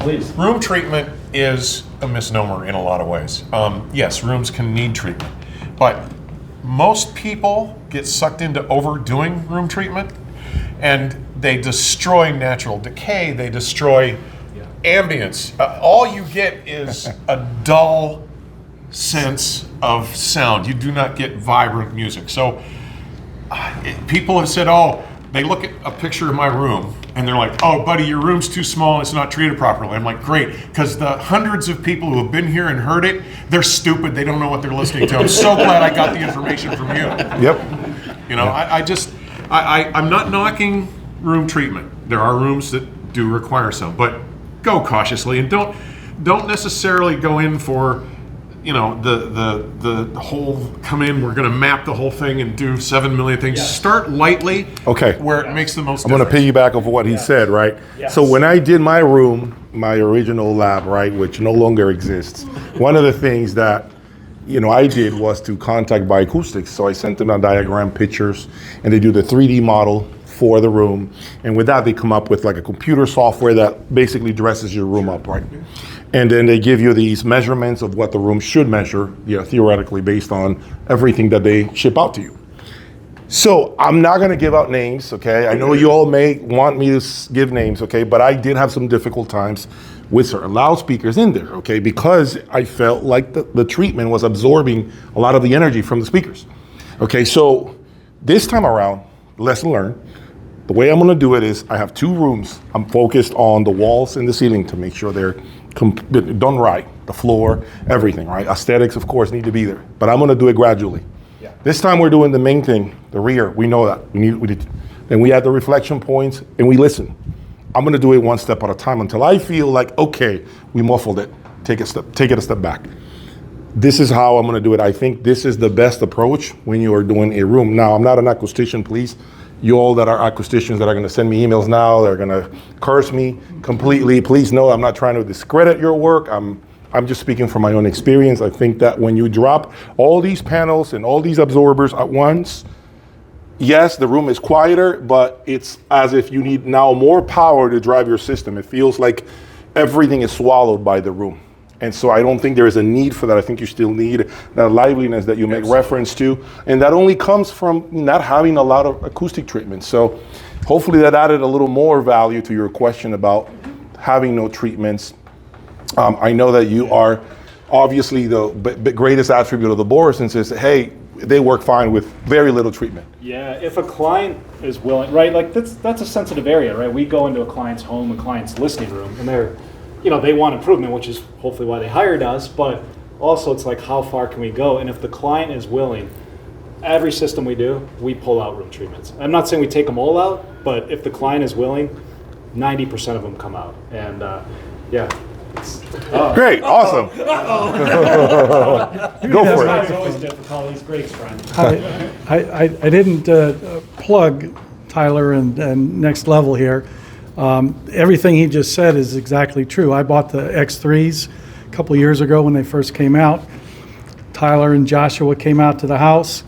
please. Room treatment is a misnomer in a lot of ways. Yes, rooms can need treatment, but most people get sucked into overdoing room treatment, and they destroy natural decay, they destroy ambience. All you get is a dull sense of sound. You do not get vibrant music. So people have said, they look at a picture of my room and they're like, oh, buddy, your room's too small, it's not treated properly. I'm like, great, because the hundreds of people who have been here and heard it, they're stupid, they don't know what they're listening to. I'm so glad I got the information from you. Yep. I'm not knocking room treatment. There are rooms that do require some, but go cautiously and don't necessarily go in for the whole come in, we're going to map the whole thing and do 7 million things. Yes. Start lightly where it makes the most difference. I'm going to piggyback off what he said, right? Yes. So when I did my room, my original lab, right, which no longer exists, one of the things that I did was to contact Bioacoustics. So I sent them a diagram, pictures, and they do the 3D model for the room. And with that, they come up with like a computer software that basically dresses your room up, right? And then they give you these measurements of what the room should measure, theoretically based on everything that they ship out to you. So I'm not gonna give out names, okay? I know you all may want me to give names, okay? But I did have some difficult times with certain loudspeakers in there, okay? Because I felt like the treatment was absorbing a lot of the energy from the speakers. Okay, so this time around, lesson learned, the way I'm gonna do it is I have 2 rooms. I'm focused on the walls and the ceiling to make sure they're done right, the floor, everything, right? Aesthetics, of course, need to be there, but I'm gonna do it gradually. Yeah. This time we're doing the main thing, the rear, we know that. We need, and we add the reflection points and we listen. I'm gonna do it one step at a time until I feel like, okay, we muffled it. Take it a step back. This is how I'm gonna do it. I think this is the best approach when you are doing a room. Now, I'm not an acoustician, please. You all that are acousticians that are gonna send me emails now, they're gonna curse me completely. Please know I'm not trying to discredit your work. I'm just speaking from my own experience. I think that when you drop all these panels and all these absorbers at once, yes, the room is quieter, but it's as if you need now more power to drive your system. It feels like everything is swallowed by the room. And so I don't think there is a need for that. I think you still need that liveliness that you make reference to. And that only comes from not having a lot of acoustic treatment. So hopefully that added a little more value to your question about having no treatments. I know that you are obviously the greatest attribute of the Borisons is, hey, they work fine with very little treatment. Yeah, if a client is willing, right, like that's a sensitive area, right? We go into a client's home, a client's listening room, and they're, they want improvement, which is hopefully why they hired us, but also it's like, how far can we go? And if the client is willing, every system we do, we pull out room treatments. I'm not saying we take them all out, but if the client is willing, 90% of them come out. And yeah. Great, awesome. Go for it. It's always difficult. He's Greg's friend. I didn't plug Tyler and Next Level here. Everything he just said is exactly true. I bought the X3s a couple years ago when they first came out. Tyler and Joshua came out to the house,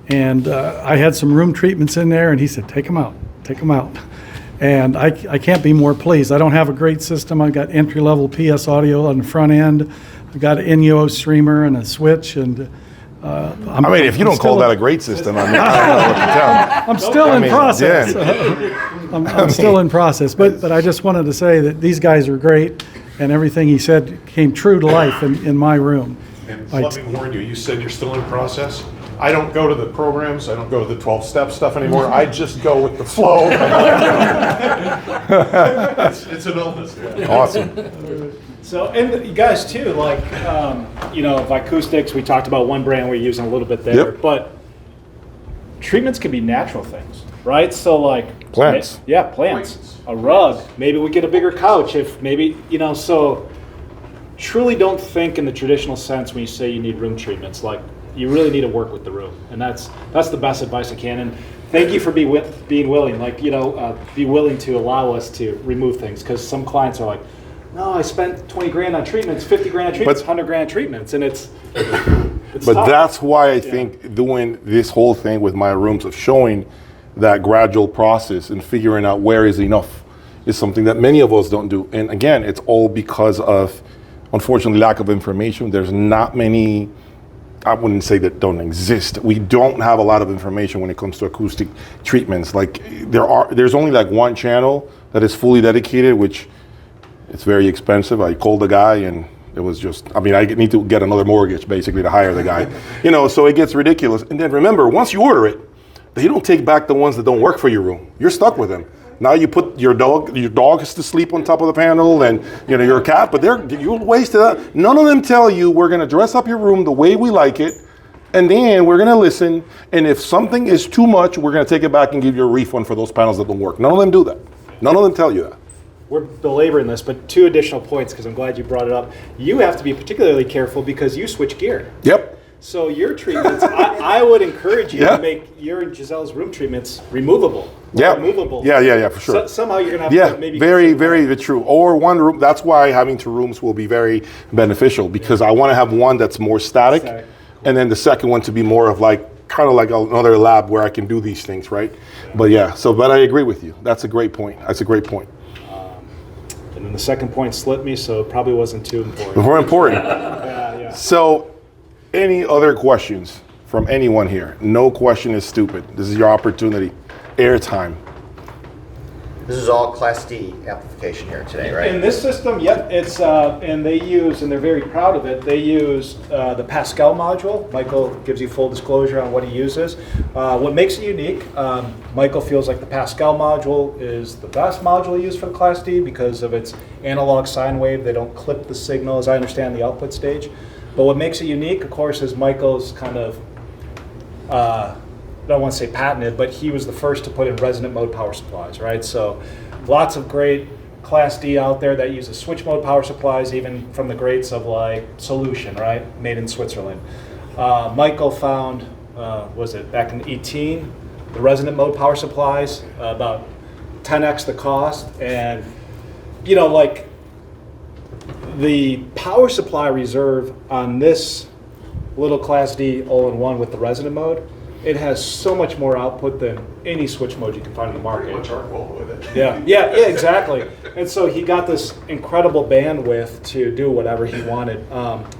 and I had some room treatments in there, and he said, take them out, take them out. And I can't be more pleased. I don't have a great system. I've got entry-level PS audio on the front end. I've got an NUO streamer and a switch. And if you don't call that a great system, I don't know what to tell. I'm still in process. I'm still in process. But I just wanted to say that these guys are great, and everything he said came true to life in my room. And let me warn you, you said you're still in process. I don't go to the programs, I don't go to the 12-step stuff anymore. I just go with the flow. It's an illness. Yeah. Awesome. So, and you guys too, like, of acoustics, we talked about one brand we're using a little bit there, but treatments can be natural things, right? So like plants. Yeah, plants. A rug. Maybe we get a bigger couch if maybe, so truly don't think in the traditional sense when you say you need room treatments. Like, you really need to work with the room, and that's the best advice I can. And thank you for being willing, be willing to allow us to remove things, because some clients are like, no, I spent 20 grand on treatments, 50 grand on treatments, 100 grand on treatments, and it's but tough. That's why I think doing this whole thing with my rooms of showing that gradual process and figuring out where is enough is something that many of us don't do. And again, it's all because of, unfortunately, lack of information. There's not many, I wouldn't say that don't exist. We don't have a lot of information when it comes to acoustic treatments. Like there's only like one channel that is fully dedicated, which it's very expensive. I called the guy and it was just, I need to get another mortgage basically to hire the guy. So it git's ridiculous. And then remember, once you order it, they don't take back the ones that don't work for your room. You're stuck with them. Now you put your dog has to sleep on top of the panel, and your cat, but you'll waste that. None of them tell you we're gonna dress up your room the way we like it, and then we're gonna listen, and if something is too much, we're gonna take it back and give you a refund for those panels that don't work. None of them do that. None of them tell you that. We're belaboring this, but 2 additional points, because I'm glad you brought it up. You have to be particularly careful because you switch gear. Yep. So your treatments, I would encourage you to make your and Giselle's room treatments removable. Yeah. Removable. Yeah, for sure. Somehow you're going to have to maybe... very true. Or one room, that's why having 2 rooms will be very beneficial, because I want to have one that's more static, and then the second one to be more of kind of like another lab where I can do these things, right? Yeah. But I agree with you. That's a great point. And then the second point slipped me, so it probably wasn't too important. More important. Yeah. So, any other questions from anyone here? No question is stupid. This is your opportunity. Airtime. This is all Class D amplification here today, right? In this system, yep, it's and they use, and they're very proud of it, they use the Pascal module. Michael gives you full disclosure on what he uses. What makes it unique, Michael feels like the Pascal module is the best module used for the Class D because of its analog sine wave. They don't clip the signal, as I understand, the output stage. But what makes it unique, of course, is Michael's kind of, I don't want to say patented, but he was the first to put in resonant mode power supplies, right? So lots of great Class D out there that uses switch mode power supplies, even from the greats of like Solution, right? Made in Switzerland. Michael found, was it back in 18, the resonant mode power supplies, about 10x the cost. And, you know, like the power supply reserve on this little Class D all-in-one with the resonant mode, it has so much more output than any switch mode you can find in the market. Pretty much our goal with it. Yeah, exactly. And so he got this incredible bandwidth to do whatever he wanted.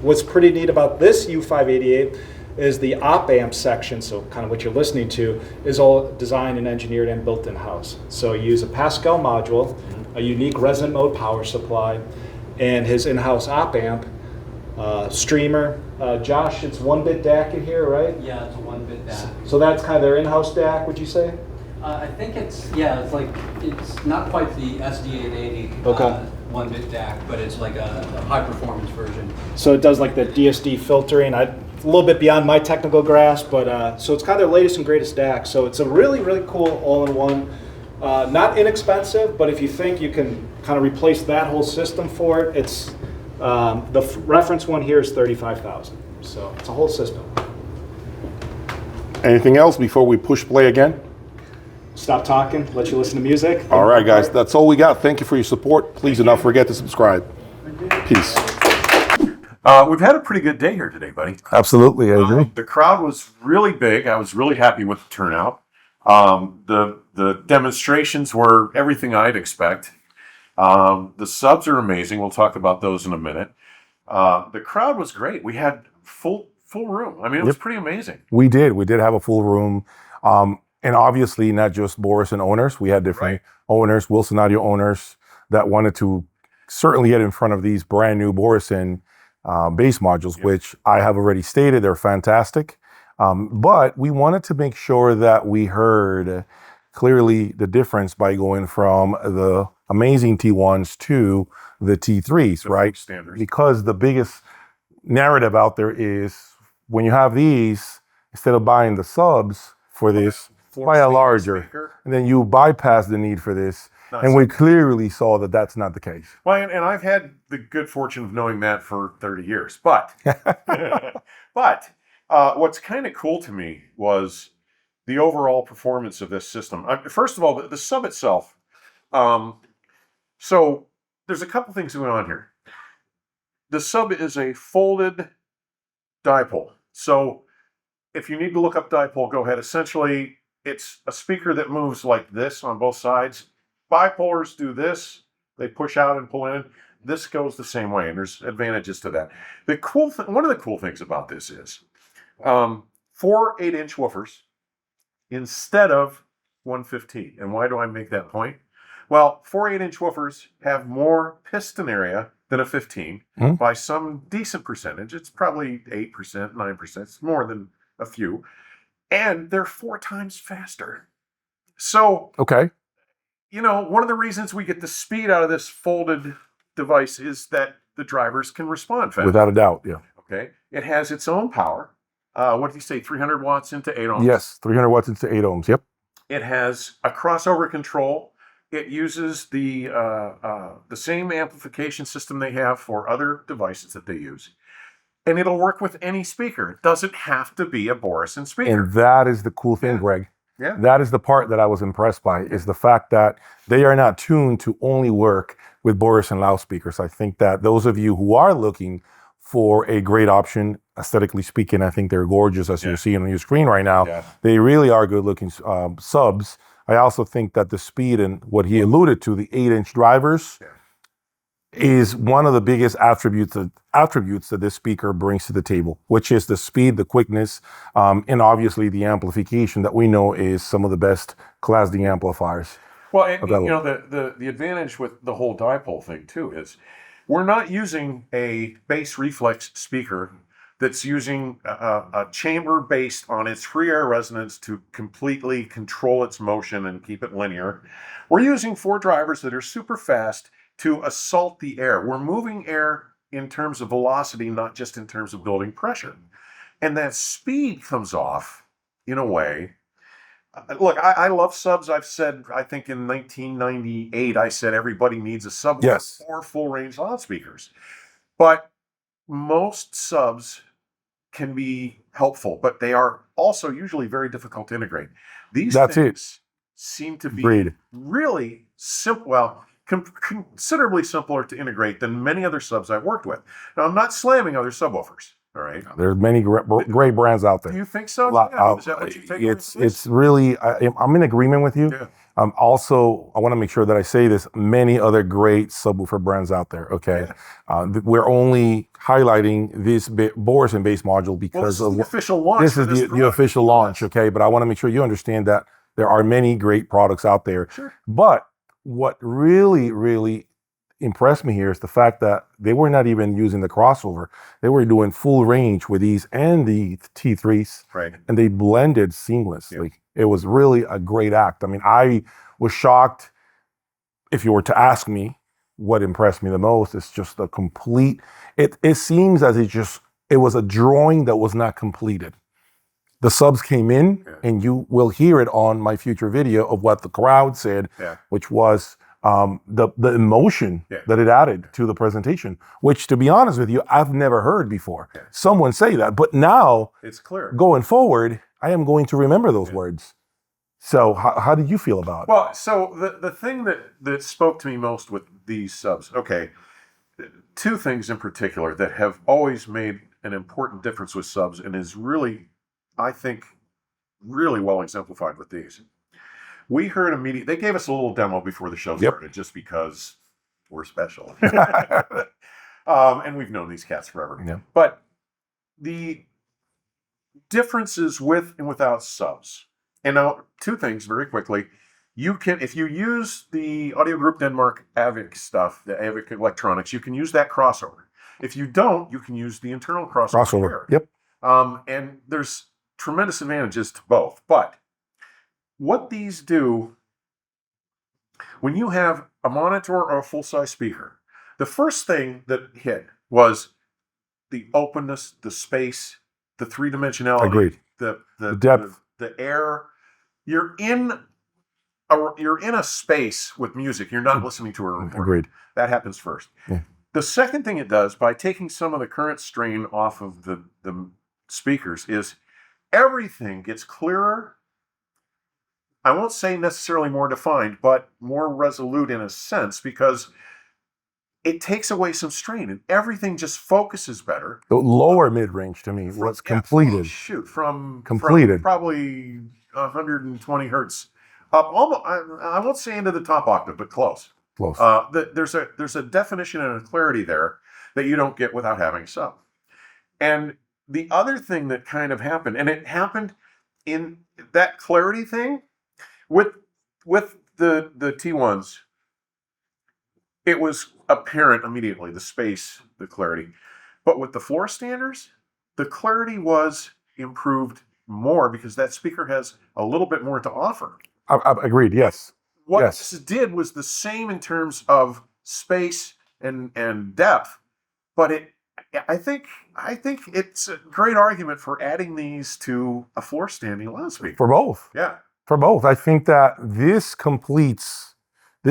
What's pretty neat about this U588 is the op amp section, so kind of what you're listening to, is all designed and engineered and built in-house. So you use a Pascal module, a unique resonant mode power supply, and his in-house op amp, streamer. Josh, it's 1-bit DAC in here, right? Yeah, it's a 1-bit DAC. So that's kind of their in-house DAC, would you say? I think it's not quite the SD880 Okay. 1-bit DAC, but it's like a high-performance version. So it does like the DSD filtering. A little bit beyond my technical grasp, but so it's kind of their latest and greatest DAC. So it's a really, really cool all-in-one. Not inexpensive, but if you think you can kind of replace that whole system for it, it's the reference one here is $35,000. So it's a whole system. Anything else before we push play again? Stop talking, let you listen to music. All right, guys, that's all we got. Thank you for your support. Please do not forget to subscribe. Peace. We've had a pretty good day here today, buddy. Absolutely, I agree. The crowd was really big. I was really happy with the turnout. The demonstrations were everything I'd expect. The subs are amazing. We'll talk about those in a minute. The crowd was great. We had full room. I mean, it was pretty amazing. We did have a full room. And obviously not just Borison owners. We had different owners, Wilson Audio owners that wanted to certainly get in front of these brand new Borison bass modules, which I have already stated, they're fantastic. But we wanted to make sure that we heard clearly the difference by going from the amazing T1s to the T3s, right? Standards. Because the biggest narrative out there is when you have these, instead of buying the subs for this, buy a larger, and then you bypass the need for this. And we clearly saw that that's not the case. Well, and I've had the good fortune of knowing that for 30 years. But, what's kind of cool to me was the overall performance of this system. First of all, the sub itself. So there's a couple things going on here. The sub is a folded dipole. So if you need to look up dipole, go ahead. Essentially, it's a speaker that moves like this on both sides. Bipolars do this. They push out and pull in. This goes the same way, and there's advantages to that. One of the cool things about this is 4 8-inch woofers instead of 115. And why do I make that point? Well, 4 8-inch woofers have more piston area than a 15 by some decent percentage. It's probably 8%, 9%. It's more than a few. And they're 4 times faster. So, you know, one of the reasons we get the speed out of this folded device is that the drivers can respond fast. Without a doubt, yeah. Okay. It has its own power. What did you say? 300 watts into 8 ohms? Yes, 300 watts into 8 ohms, yep. It has a crossover control. It uses the same amplification system they have for other devices that they use. And it'll work with any speaker. It doesn't have to be a Borison speaker. And that is the cool thing, Greg. Yeah. That is the part that I was impressed by, is the fact that they are not tuned to only work with Borison loudspeakers. I think that those of you who are looking for a great option, aesthetically speaking, I think they're gorgeous, as you're seeing on your screen right now. Yeah. They really are good-looking subs. I also think that the speed and what he alluded to, the 8-inch drivers, is one of the biggest attributes that this speaker brings to the table, which is the speed, the quickness, and obviously the amplification that we know is some of the best Class D amplifiers. Well, and, you know, the advantage with the whole dipole thing too is we're not using a bass reflex speaker that's using a chamber based on its free air resonance to completely control its motion and keep it linear. We're using 4 drivers that are super fast to assault the air. We're moving air in terms of velocity, not just in terms of building pressure. And that speed comes off in a way Look, I love subs. I've said, I think in 1998, I said everybody needs a subwoofer Yes. or full range loudspeakers. But most subs can be helpful, but they are also usually very difficult to integrate. These That's things seem to be Agreed. really simple, well, considerably simpler to integrate than many other subs I've worked with. Now, I'm not slamming other subwoofers, all right? There's many great brands out there. Do you think so? Yeah, Is that what you take away from this? it's really, I'm in agreement with you. Yeah. Also, I want to make sure that I say this, many other great subwoofer brands out there, okay? We're only highlighting this Boris and Bass module because well, this is the official launch. This is the official launch, okay? But I want to make sure you understand that there are many great products out there. Sure. But what really, really impressed me here is the fact that they were not even using the crossover. They were doing full range with these and the T3s, right? And they blended seamlessly. It was really a great act. I mean, I was shocked. If you were to ask me what impressed me the most, it's just a complete, it seems as it was a drawing that was not completed. The subs came in, and you will hear it on my future video of what the crowd said, which was the emotion that it added to the presentation, which, to be honest with you, I've never heard before. Someone say that, but now it's clear. Going forward, I am going to remember those words. So how did you feel about it? Well, so the thing that spoke to me most with these subs, okay, two things in particular that have always made an important difference with subs and is really, I think, really well exemplified with these. We heard immediately, they gave us a little demo before the show started just because we're special. And we've known these cats forever. Yeah. But the differences with and without subs. And now, two things very quickly. You can, if you use the Audio Group Denmark AVIC stuff, the AVIC electronics, you can use that crossover. If you don't, you can use the internal crossover. Yep. And there's tremendous advantages to both. But what these do, when you have a monitor or a full-size speaker, the first thing that hit was the openness, the space, the three-dimensionality, Agreed. the depth, the air. You're in a space with music. You're not listening to a recording. Agreed. That happens first. Yeah. The second thing it does, by taking some of the current strain off of the speakers, is everything gets clearer. I won't say necessarily more defined, but more resolute in a sense, because it takes away some strain and everything just focuses better. The lower mid-range to me was completed. From Completed. Probably 120 hertz up, almost, I won't say into the top octave, but close. Close. There's a definition and a clarity there that you don't get without having a sub. And the other thing that kind of happened, and it happened in that clarity thing with the T1s, it was apparent immediately, the space, the clarity. But with the floor standers, the clarity was improved more because that speaker has a little bit more to offer. I agreed, yes. What yes. this did was the same in terms of space and depth, but I think it's a great argument for adding these to a floor standing loudspeaker. For both. Yeah. For both. I think that this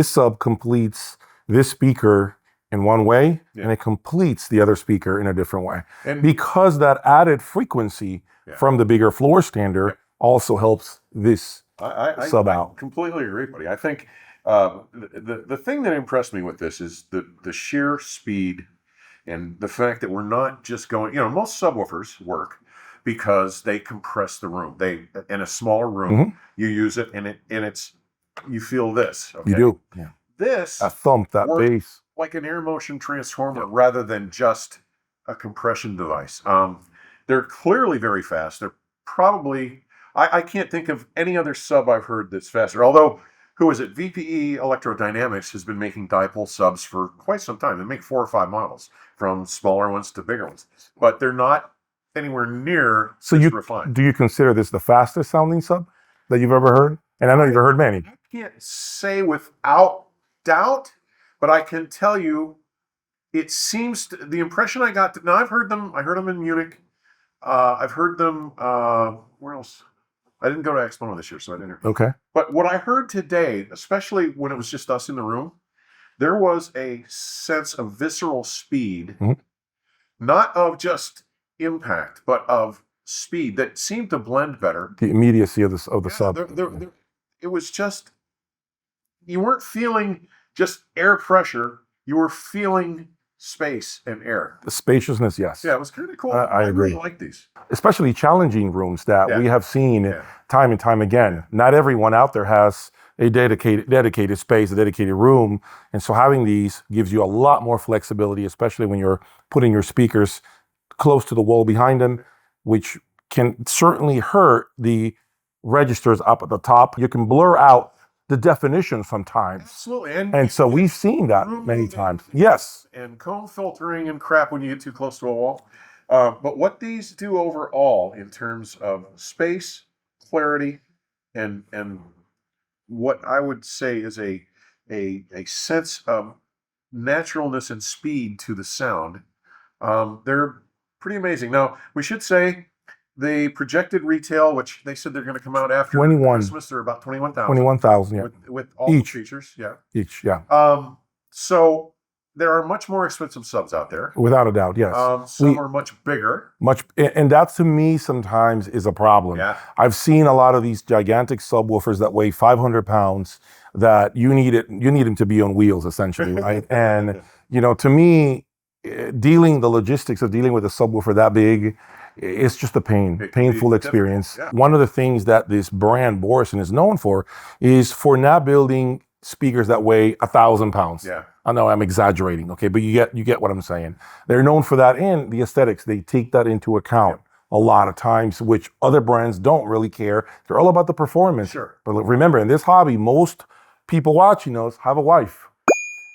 sub completes this speaker in one way, and it completes the other speaker in a different way. And because that added frequency from the bigger floor stander also helps this sub out. I completely agree, buddy. I think the thing that impressed me with this is the sheer speed and the fact that we're not just going, most subwoofers work because they compress the room. In a smaller room, you use it and it's, you feel this. Okay? You do. Yeah. This a thump, that bass. Like an air motion transformer rather than just a compression device. They're clearly very fast. They're probably, I can't think of any other sub I've heard that's faster. Although, who is it? VPE Electrodynamics has been making dipole subs for quite some time. They make 4 or 5 models, from smaller ones to bigger ones. But they're not anywhere near refined. Do you consider this the fastest sounding sub that you've ever heard? And I know you've heard many. I can't say without doubt, but I can tell you, it seems the impression I got. Now I've heard them. I heard them in Munich. I've heard them. Where else? I didn't go to Expo this year, so I didn't. Okay. But what I heard today, especially when it was just us in the room, there was a sense of visceral speed, not of just impact, but of speed that seemed to blend better. The immediacy of the sub. It was just, you weren't feeling just air pressure, you were feeling space and air. The spaciousness, yes. Yeah, it was kind of cool. I agree. really like these. Especially challenging rooms that we have seen time and time again. Yeah. Not everyone out there has a dedicated space, a dedicated room. And so having these gives you a lot more flexibility, especially when you're putting your speakers close to the wall behind them, which can certainly hurt the registers up at the top. You can blur out the definition sometimes. Absolutely. And so we've seen that many times. Yes. And comb filtering and crap when you get too close to a wall. But what these do overall in terms of space, clarity, and what I would say is a sense of naturalness and speed to the sound, they're pretty amazing. Now, we should say the projected retail, which they said they're going to come out after 21. Christmas, they're about 21,000. 21,000, yeah. With all the features, yeah. Each, yeah. So there are much more expensive subs out there. Without a doubt, yes. Some are much bigger. And that to me sometimes is a problem. Yeah. I've seen a lot of these gigantic subwoofers that weigh 500 pounds that you need them to be on wheels essentially, right? And to me, the logistics of dealing with a subwoofer that big, it's just a painful experience. Yeah. One of the things that this brand Borson is known for is for not building speakers that weigh 1,000 pounds. Yeah. I know I'm exaggerating, okay, but you get what I'm saying. They're known for that, and the aesthetics, they take that into account a lot of times, which other brands don't really care. They're all about the performance. Sure. But remember, in this hobby, most people watching us have a wife.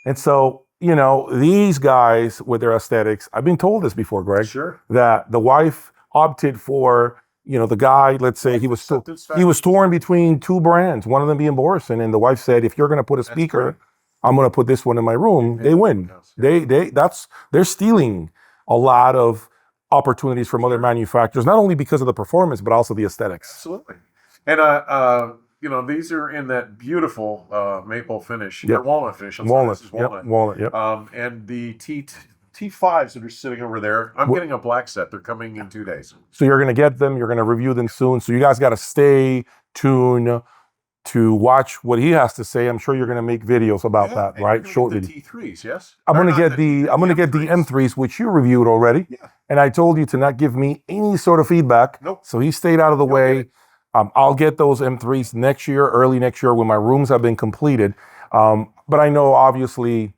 And so, these guys with their aesthetics, I've been told this before, Greg, Sure. that the wife opted for, the guy, let's say he was torn between two brands, one of them being Borson, and the wife said, if you're going to put a speaker, I'm going to put this one in my room. They win. They're stealing a lot of opportunities from other manufacturers, not only because of the performance, but also the aesthetics. Absolutely. And these are in that beautiful maple finish, Yep. or walnut finish. Walnut. This is walnut. Yep. Walnut. Yep. And the T5s that are sitting over there, I'm getting a black set. They're coming in 2 days. So you're going to get them. You're going to review them soon. So you guys got to stay tuned to watch what he has to say. I'm sure you're going to make videos about that, right? Shortly. The T3s, yes. I'm going to get the M3s, which you reviewed already. Yeah. And I told you to not give me any sort of feedback. Nope. So he stayed out of the way. I'll get those M3s early next year, when my rooms have been completed. But I know obviously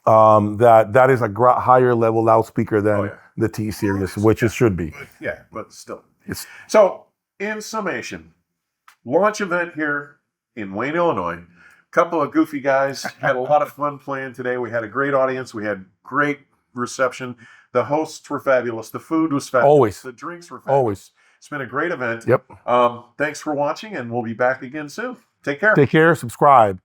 that is a higher level loudspeaker than the T series, which it should be. Yeah, but still. So, in summation, launch event here in Wayne, Illinois. Couple of goofy guys had a lot of fun playing today. We had a great audience. We had great reception. The hosts were fabulous. The food was fabulous. Always. The drinks were fabulous. Always. It's been a great event. Yep. Thanks for watching, and we'll be back again soon. Take care. Take care. Subscribe.